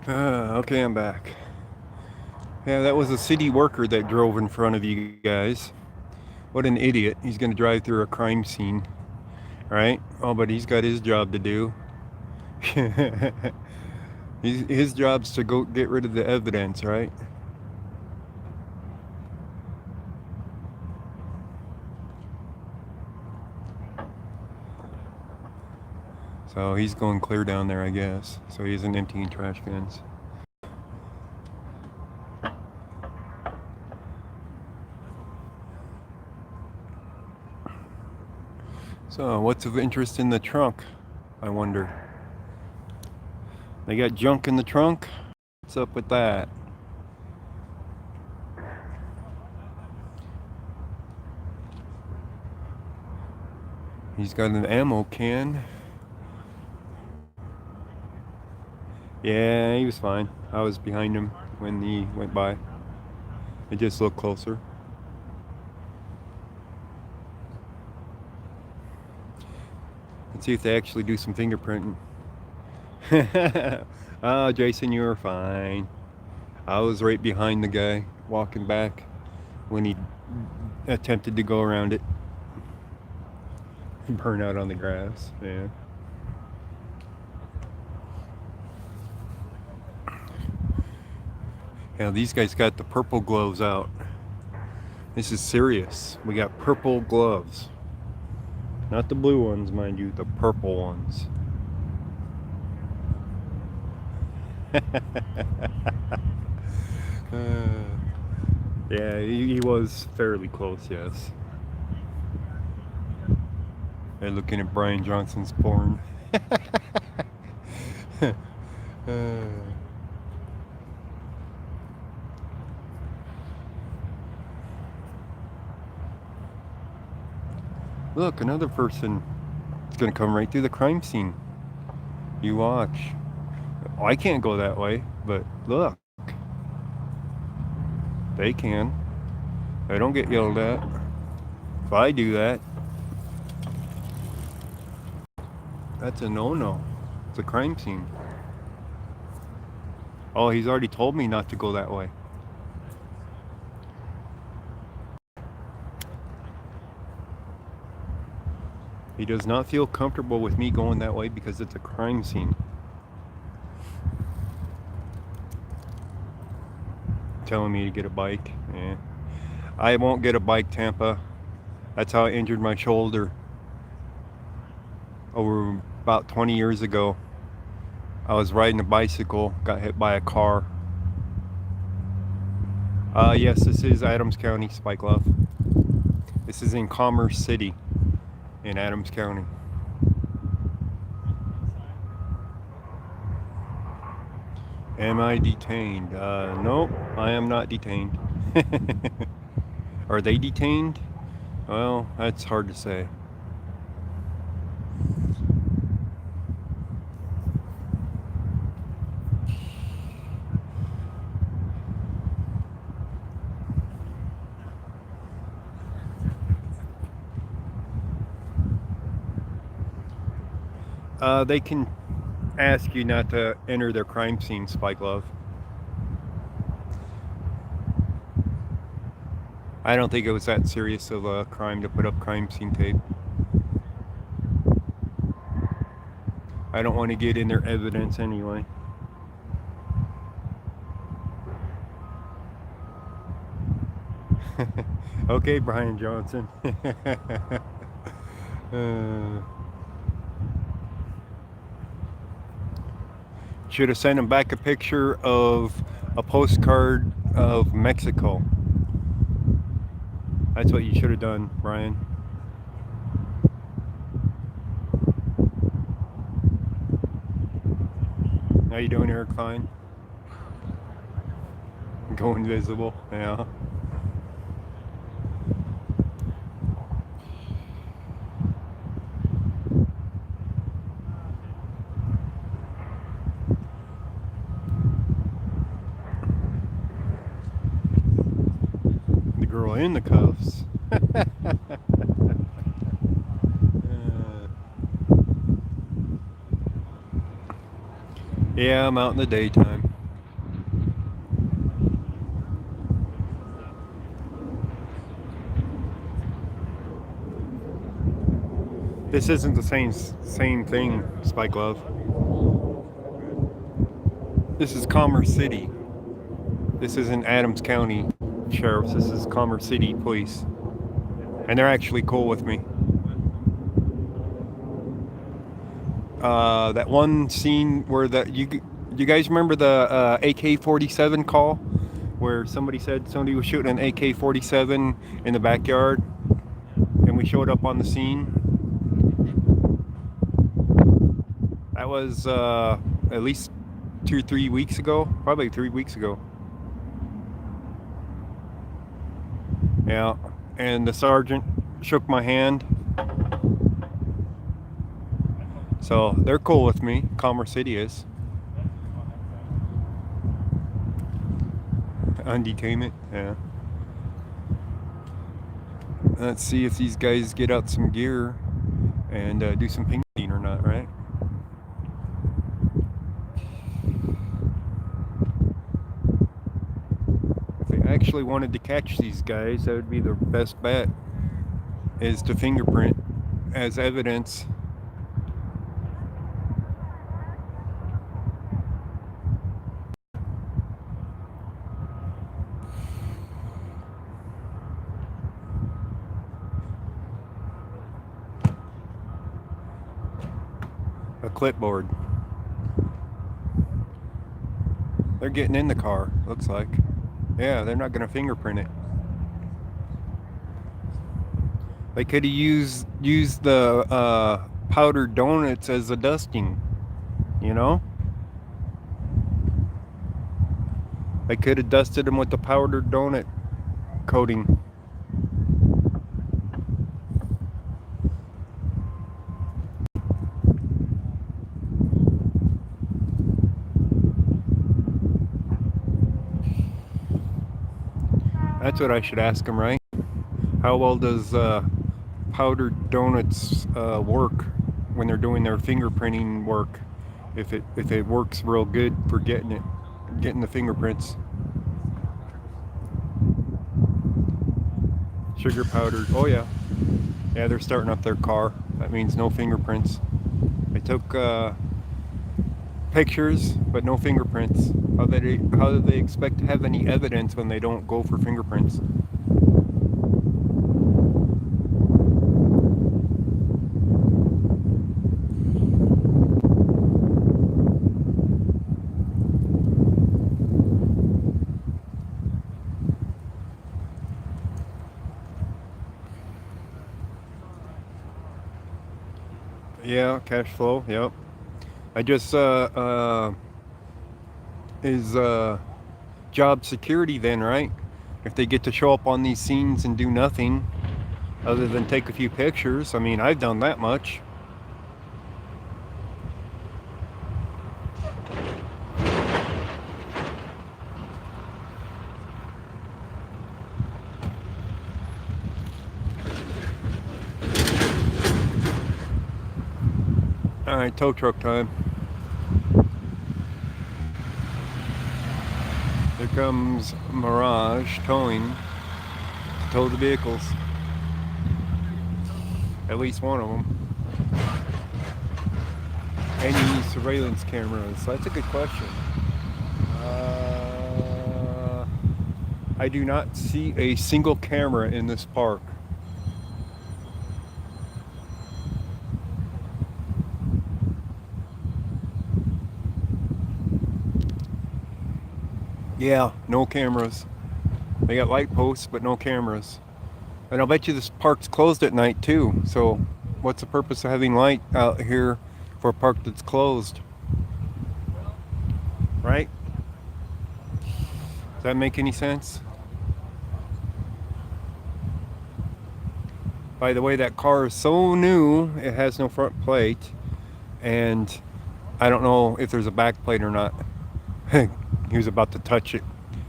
Okay, I'm back. Yeah, that was a city worker that drove in front of you guys. What an idiot. He's going to drive through a crime scene, right? Oh, but he's got his job to do. His job's to go get rid of the evidence, right? So he's going clear down there, I guess. So he isn't emptying trash cans. So what's of interest in the trunk, I wonder? They got junk in the trunk? What's up with that? He's got an ammo can. Yeah, he was fine. I was behind him when he went by. I just looked closer. Let's see if they actually do some fingerprinting. Oh, Jason, you were fine. I was right behind the guy walking back when he attempted to go around it. Burn out on the grass. Yeah. Yeah, these guys got the purple gloves out. This is serious. We got purple gloves. Not the blue ones, mind you, the purple ones. Yeah, he was fairly close, yes. They're looking at Brian Johnson's porn. Look, another person is going to come right through the crime scene. You watch. Oh, I can't go that way, but look. They can. I don't get yelled at. If I do that, that's a no-no. It's a crime scene. Oh, he's already told me not to go that way. He does not feel comfortable with me going that way because it's a crime scene. Telling me to get a bike. Yeah. I won't get a bike, Tampa. That's how I injured my shoulder. Over about 20 years ago, I was riding a bicycle, got hit by a car. Yes, this is Adams County, Spike Love. This is in Commerce City in Adams County. Am I detained? Nope, I am not detained. Are they detained? Well, that's hard to say. They can ask you not to enter their crime scene, Spike Love. I don't think it was that serious of a crime to put up crime scene tape. I don't want to get in their evidence anyway. Okay, Brian Johnson. Should have sent him back a picture of a postcard of Mexico. That's what you should have done, Brian. How you doing, Eric Klein? Go invisible, yeah. The girl in the cuffs. Yeah, I'm out in the daytime. This isn't the same thing, Spike Love. This is Commerce City. This isn't Adams County Sheriff's. This is Commerce City Police, and they're actually cool with me. That one scene where you guys remember the AK-47 call, where somebody said somebody was shooting an AK-47 in the backyard, and we showed up on the scene. That was at least 2-3 weeks ago, probably 3 weeks ago. Yeah, and the sergeant shook my hand. So they're cool with me. Commerce City is. Undetainment, yeah. Let's see if these guys get out some gear and do some pinging or not, right? If they actually wanted to catch these guys, that would be the best bet, is to fingerprint as evidence. A clipboard. They're getting in the car, looks like. Yeah, they're not going to fingerprint it. They could have used the powdered donuts as a dusting, you know? They could have dusted them with the powdered donut coating. That's what I should ask them, right? How well does powdered donuts work when they're doing their fingerprinting work? If it works real good for getting the fingerprints. Sugar powdered. Oh yeah, yeah. They're starting up their car. That means no fingerprints. They took pictures, but no fingerprints. How do they expect to have any evidence when they don't go for fingerprints? Yeah, cash flow. Yep. I just is job security then, right? If they get to show up on these scenes and do nothing other than take a few pictures. I mean, I've done that much. All right, tow truck time. Here comes Mirage Towing to tow the vehicles. At least one of them. Any surveillance cameras? That's a good question. I do not see a single camera in this park. Yeah, no cameras. They got light posts, but no cameras. And I'll bet you this park's closed at night too. So what's the purpose of having light out here for a park that's closed? Right? Does that make any sense? By the way, that car is so new, it has no front plate. And I don't know if there's a back plate or not. He was about to touch it.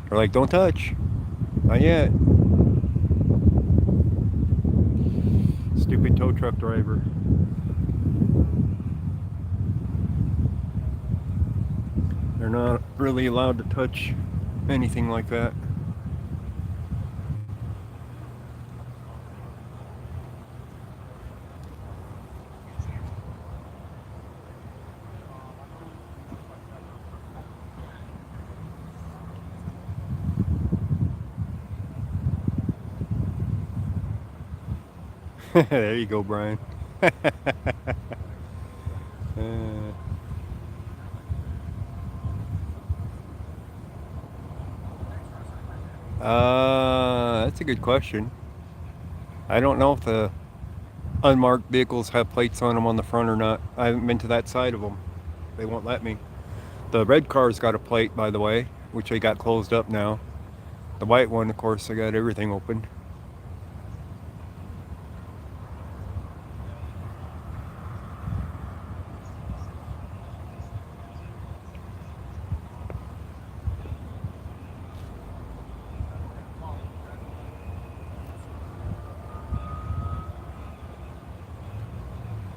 They're like, don't touch. Not yet. Stupid tow truck driver. They're not really allowed to touch anything like that. There you go, Brian. uh, that's a good question. I don't know if the unmarked vehicles have plates on them on the front or not. I haven't been to that side of them. They won't let me. The red car's got a plate, by the way, which they got closed up now. The white one, of course, they got everything open.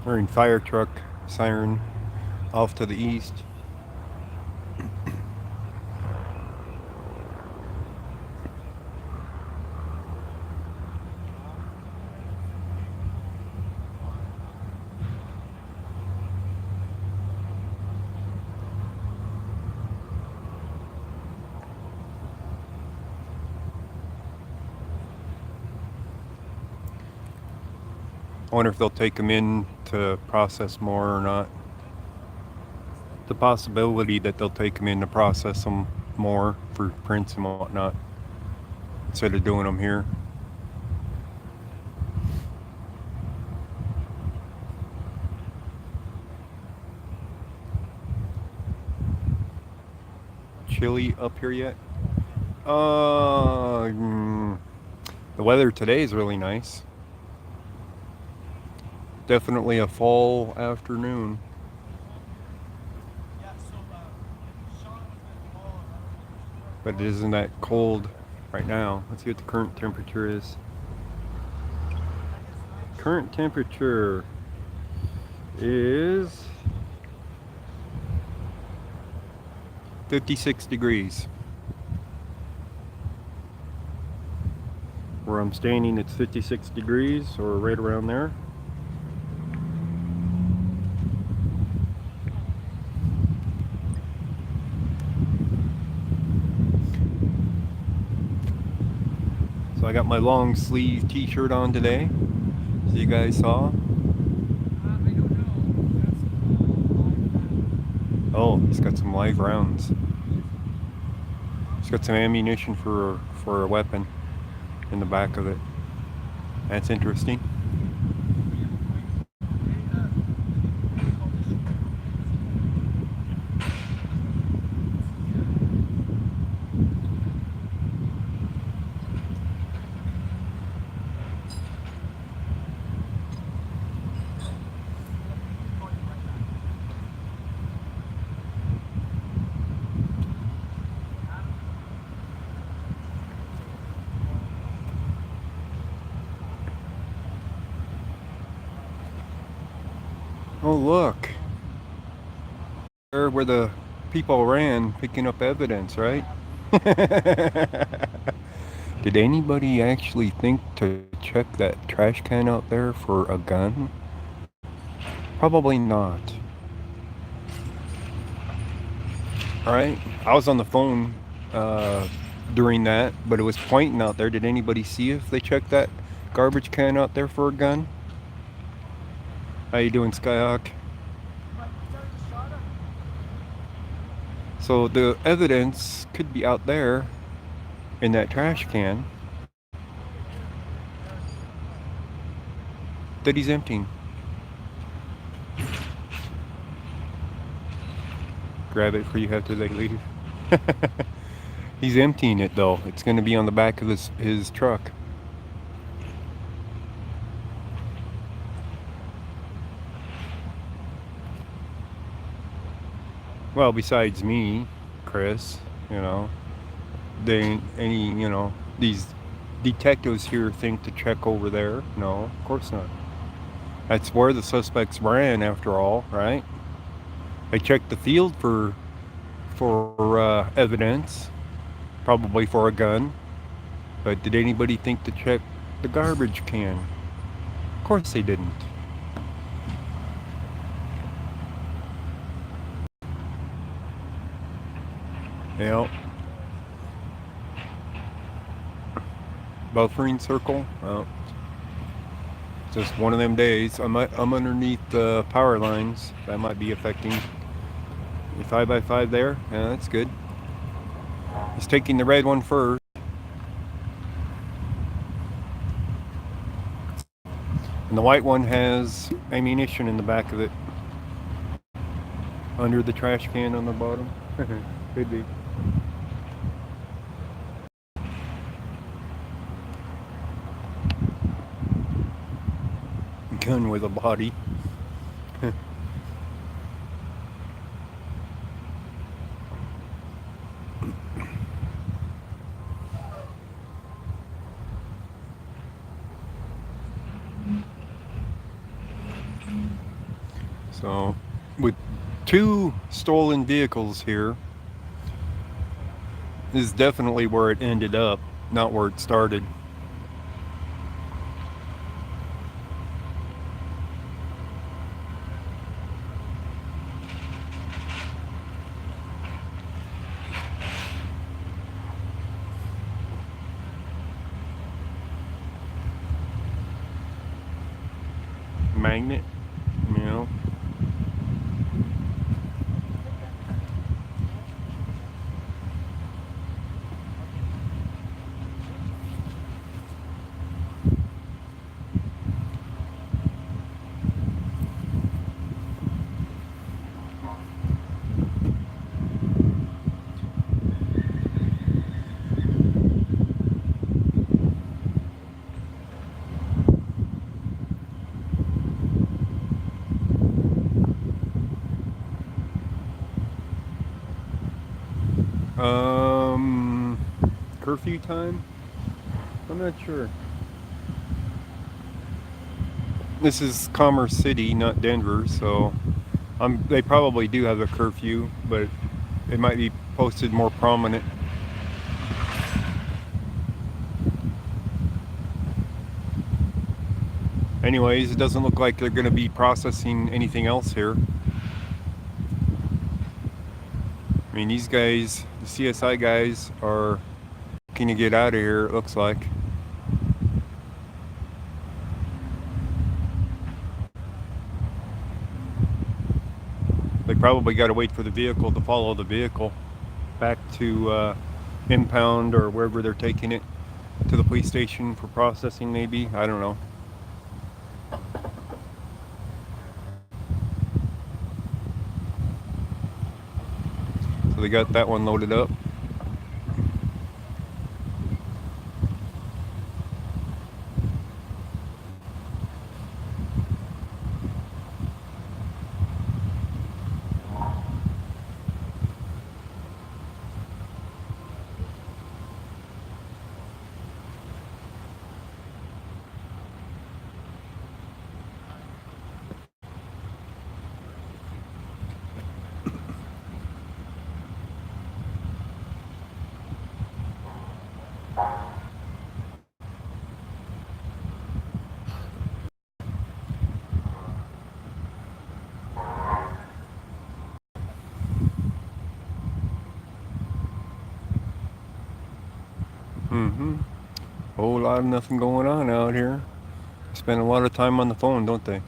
We're in fire truck siren off to the east. I wonder if they'll take them in to process more or not. The possibility that they'll take them in to process them more for prints and whatnot instead of doing them here. Chilly up here yet? Uh, mm, the weather today is really nice. Definitely a fall afternoon. But it isn't that cold right now. Let's see what the current temperature is. Current temperature is 56 degrees. Where I'm standing, it's 56 degrees, or right around there. So I got my long sleeve t-shirt on today, as you guys saw. Oh, he's got some live rounds. He's got some ammunition for a weapon in the back of it. That's interesting. Oh, look. There where the people ran picking up evidence, right? Did anybody actually think to check that trash can out there for a gun? Probably not. Alright? I was on the phone during that, but it was pointing out there. Did anybody see if they checked that garbage can out there for a gun? How you doing, Skyhawk? So the evidence could be out there in that trash can that he's emptying. Grab it before you have to leave. He's emptying it though. It's going to be on the back of his truck. Well, besides me, Chris, these detectives here think to check over there. No, of course not. That's where the suspects ran, after all, right? They checked the field for evidence, probably for a gun. But did anybody think to check the garbage can? Of course they didn't. Yep. Buffering circle. Oh. Just one of them days. I'm underneath the power lines. That might be affecting the 5x5 there. Yeah, that's good. He's taking the red one first. And the white one has ammunition in the back of it. Under the trash can on the bottom. Could be. Gun with a body. So, with 2 stolen vehicles here, this is definitely where it ended up, not where it started. Magnet, you know. Curfew time? I'm not sure. This is Commerce City, not Denver, so they probably do have a curfew, but it might be posted more prominent. Anyways, it doesn't look like they're going to be processing anything else here. I mean, these guys, the CSI guys, are looking to get out of here, it looks like. They probably got to wait for the vehicle to follow the vehicle back to impound or wherever they're taking it, to the police station for processing maybe. I don't know. So they got that one loaded up. Whole lot of nothing going on out here. Spend a lot of time on the phone, don't they?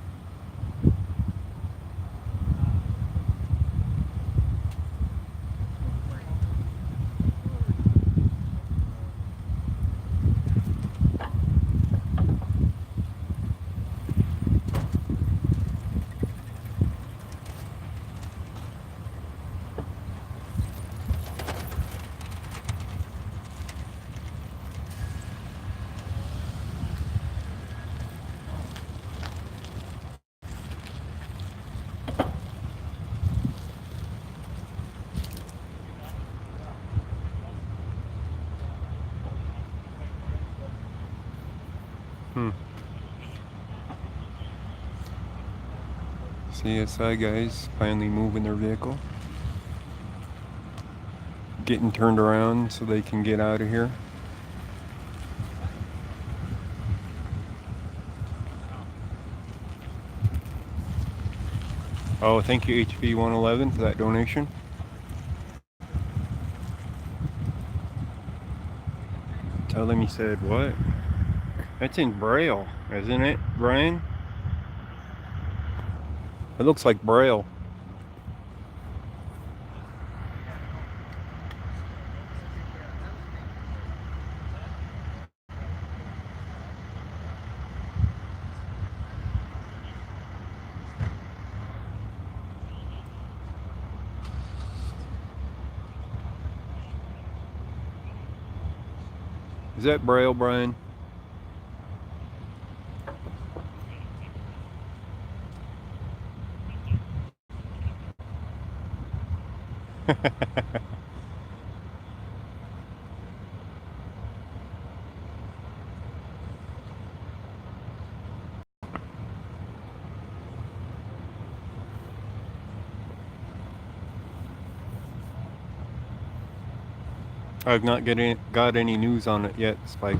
CSI guys finally moving their vehicle. Getting turned around so they can get out of here. Oh, thank you HB 111 for that donation. Tell them you said what? That's in Braille. Isn't it, Brian? It looks like Braille. Is that Braille, Brian? I've not got any news on it yet, Spike.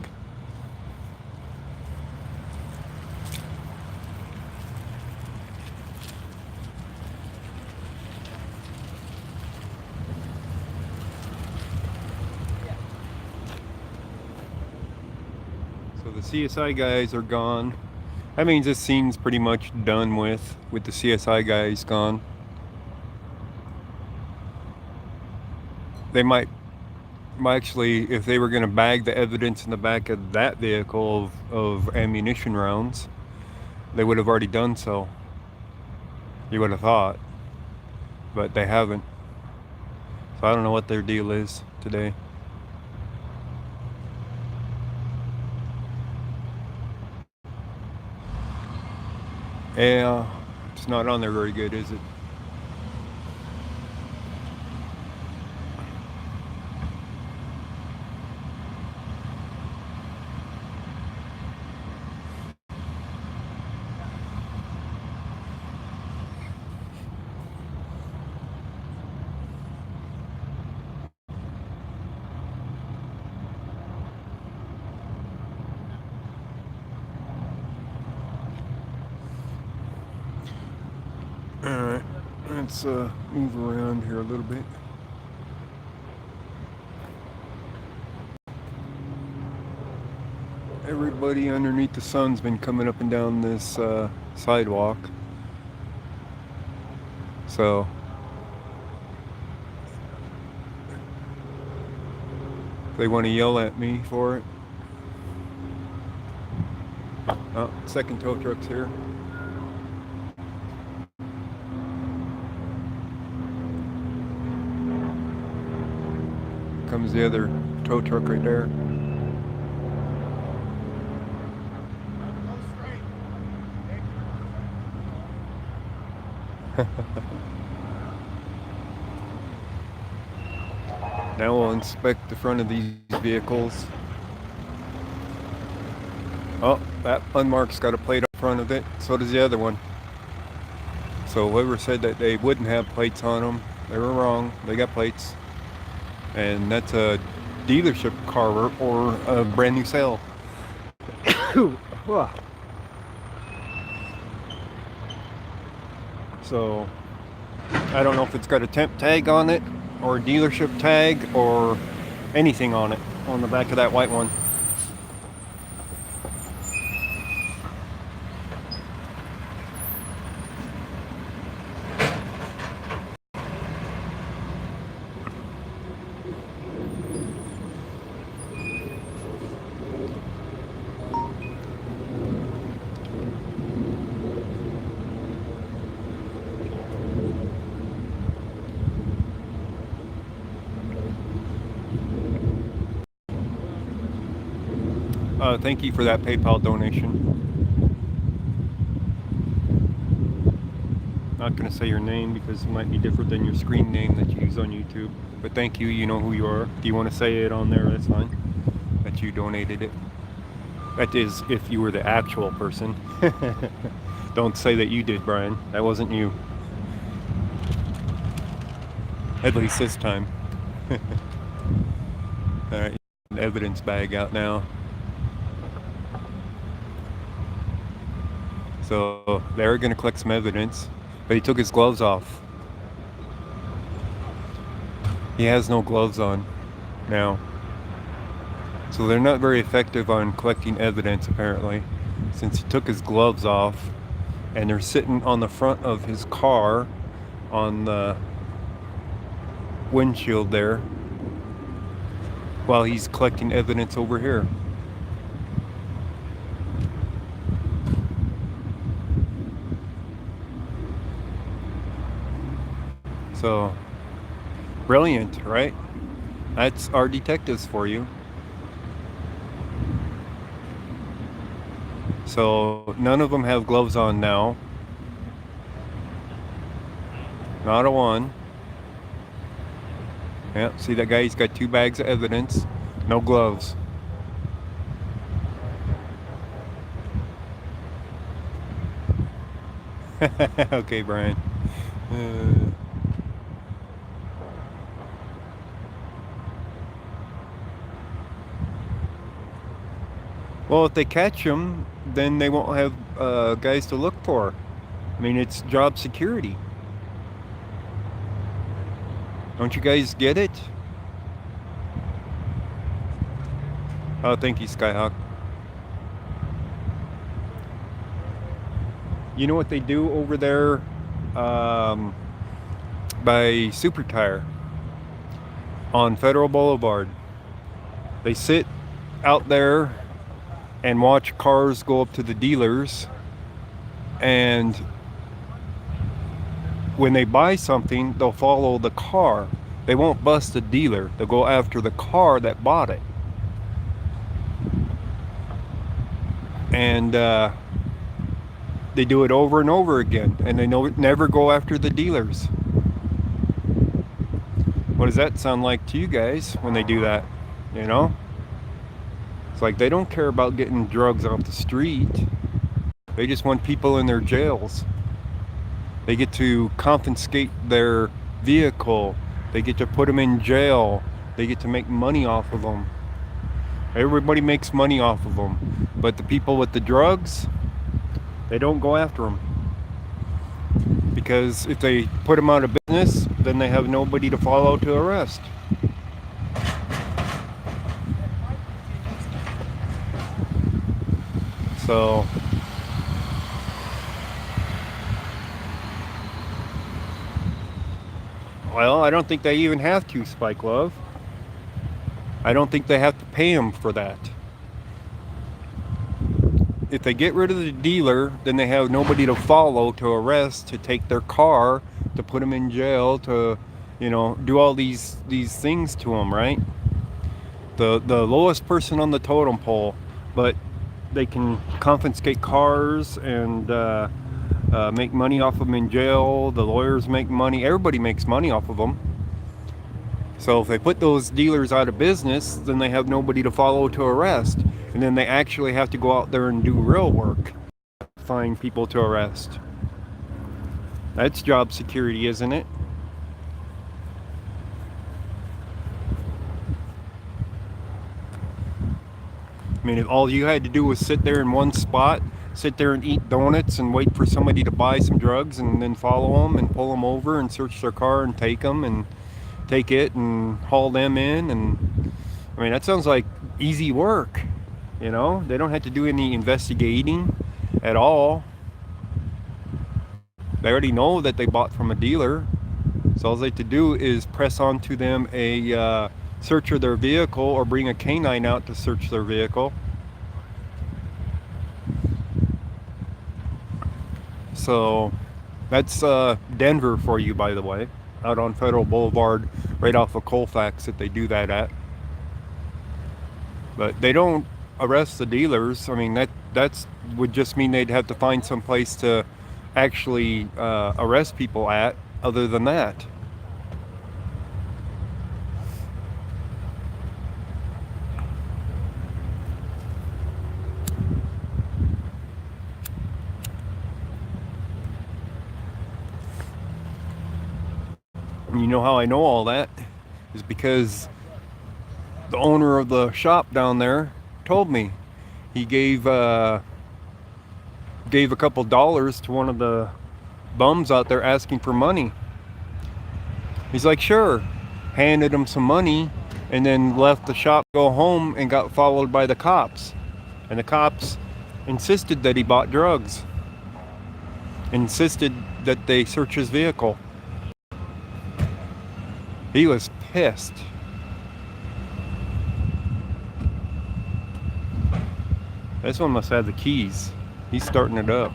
So the CSI guys are gone. That means this scene's pretty much done with the CSI guys gone. They might actually, if they were going to bag the evidence in the back of that vehicle of ammunition rounds, they would have already done so. You would have thought. But they haven't. So I don't know what their deal is today. Yeah, it's not on there very good, is it? Alright, let's move around here a little bit. Everybody underneath the sun's been coming up and down this sidewalk. So they want to yell at me for it. Oh, second tow truck's here. Comes the other tow truck right there. Now we'll inspect the front of these vehicles. Oh, that unmarked's got a plate up front of it. So does the other one. So whoever said that they wouldn't have plates on them, they were wrong. They got plates. And that's a dealership car or a brand new sale. So I don't know if it's got a temp tag on it or a dealership tag or anything on it on the back of that white one. Thank you for that PayPal donation. Not going to say your name because it might be different than your screen name that you use on YouTube. But thank you, you know who you are. If you want to say it on there, that's fine. That you donated it. That is, if you were the actual person. Don't say that you did, Brian. That wasn't you. At least this time. Alright, evidence bag out now. So they were going to collect some evidence, but he took his gloves off. He has no gloves on now. So they're not very effective on collecting evidence, apparently. since he took his gloves off, and they're sitting on the front of his car on the windshield there while he's collecting evidence over here. So, brilliant, right? That's our detectives for you. So, none of them have gloves on now. Not a one. Yeah, see that guy? He's got 2 bags of evidence. No gloves. Okay, Brian. Well, if they catch him, then they won't have guys to look for. I mean, it's job security. Don't you guys get it? Oh, thank you, Skyhawk. You know what they do over there by Super Tire on Federal Boulevard? They sit out there and watch cars go up to the dealers, and when they buy something, they'll follow the car. They won't bust the dealer. They'll go after the car that bought it. And they do it over and over again, and they never go after the dealers. What does that sound like to you guys when they do that? You know? It's like they don't care about getting drugs off the street. They just want people in their jails. They get to confiscate their vehicle. They get to put them in jail. They get to make money off of them. Everybody makes money off of them. But the people with the drugs, they don't go after them. Because if they put them out of business, then they have nobody to follow to arrest. So, well, I don't think they even have to, Spike Love. I don't think they have to pay them for that. If they get rid of the dealer, then they have nobody to follow, to arrest, to take their car, to put them in jail, to, do all these things to them, right? The lowest person on the totem pole, but they can confiscate cars and make money off of them in jail. The lawyers make money. Everybody makes money off of them. So if they put those dealers out of business, then they have nobody to follow to arrest. And then they actually have to go out there and do real work, find people to arrest. That's job security, isn't it? I mean, if all you had to do was sit there in one spot, sit there and eat donuts and wait for somebody to buy some drugs and then follow them and pull them over and search their car and take them and take it and haul them in. And I mean, that sounds like easy work. They don't have to do any investigating at all. They already know that they bought from a dealer. So all they have to do is press onto them a search of their vehicle or bring a canine out to search their vehicle. So that's Denver for you, by the way, out on Federal Boulevard, right off of Colfax, that they do that at. But they don't arrest the dealers. I mean, that would just mean they'd have to find some place to actually arrest people at, other than that. And you know how I know all that is because the owner of the shop down there told me. He gave a couple dollars to one of the bums out there asking for money. He's like, sure. Handed him some money and then left the shop, go home, and got followed by the cops. And the cops insisted that he bought drugs, insisted that they search his vehicle. He was pissed. This one must have the keys. He's starting it up.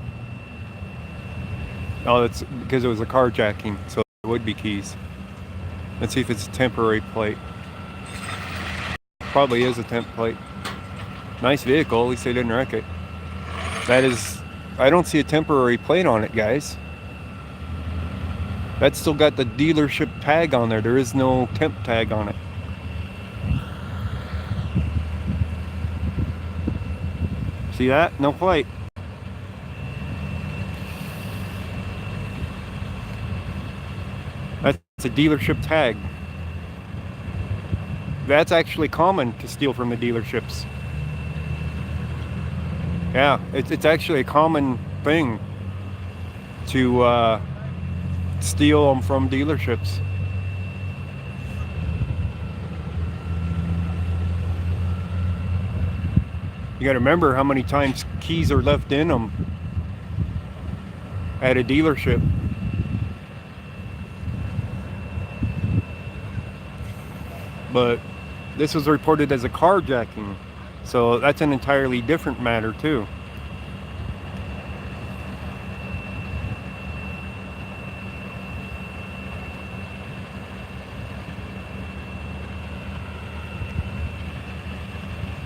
Oh, that's because it was a carjacking, so it would be keys. Let's see if it's a temporary plate. Probably is a temp plate. Nice vehicle, at least they didn't wreck it. That is, I don't see a temporary plate on it, guys. That's still got the dealership tag on there. There is no temp tag on it. See that? No plate. That's a dealership tag. That's actually common to steal from the dealerships. Yeah, it's actually a common thing to steal them from dealerships. You got to remember how many times keys are left in them at a dealership. But this was reported as a carjacking, so that's an entirely different matter too.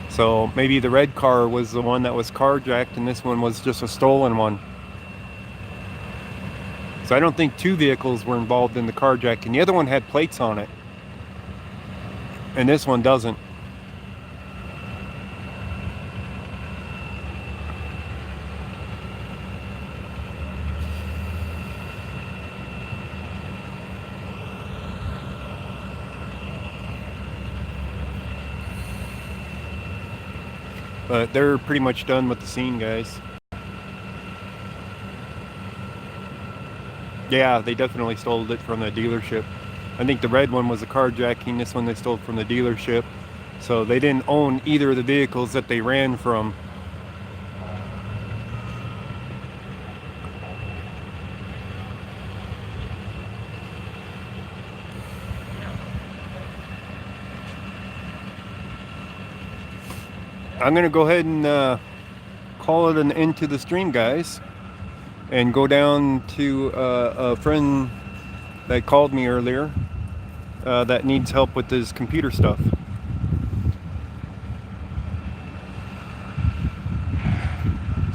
So maybe the red car was the one that was carjacked and this one was just a stolen one. So I don't think two vehicles were involved in the carjacking. The other one had plates on it, and this one doesn't. But they're pretty much done with the scene, guys. Yeah, they definitely stole it from the dealership. I think the red one was a carjacking. This one they stole from the dealership. So they didn't own either of the vehicles that they ran from. I'm going to go ahead and call it an end to the stream, guys, and go down to a friend that called me earlier that needs help with his computer stuff.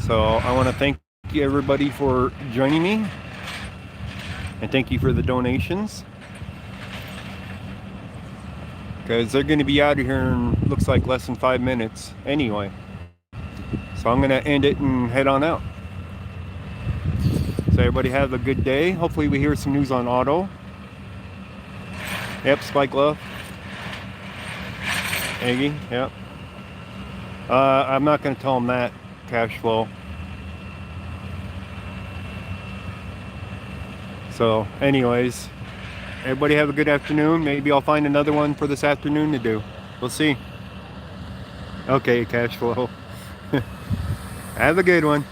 So I want to thank everybody for joining me, and thank you for the donations, because they're going to be out of here in, looks like, less than 5 minutes anyway. So I'm going to end it and head on out. So everybody have a good day. Hopefully we hear some news on Otto. Yep, Spike Love. Aggie, yep. I'm not going to tell him that, cash flow. So anyways, everybody have a good afternoon. Maybe I'll find another one for this afternoon to do. We'll see. Okay, cash flow. Have a good one.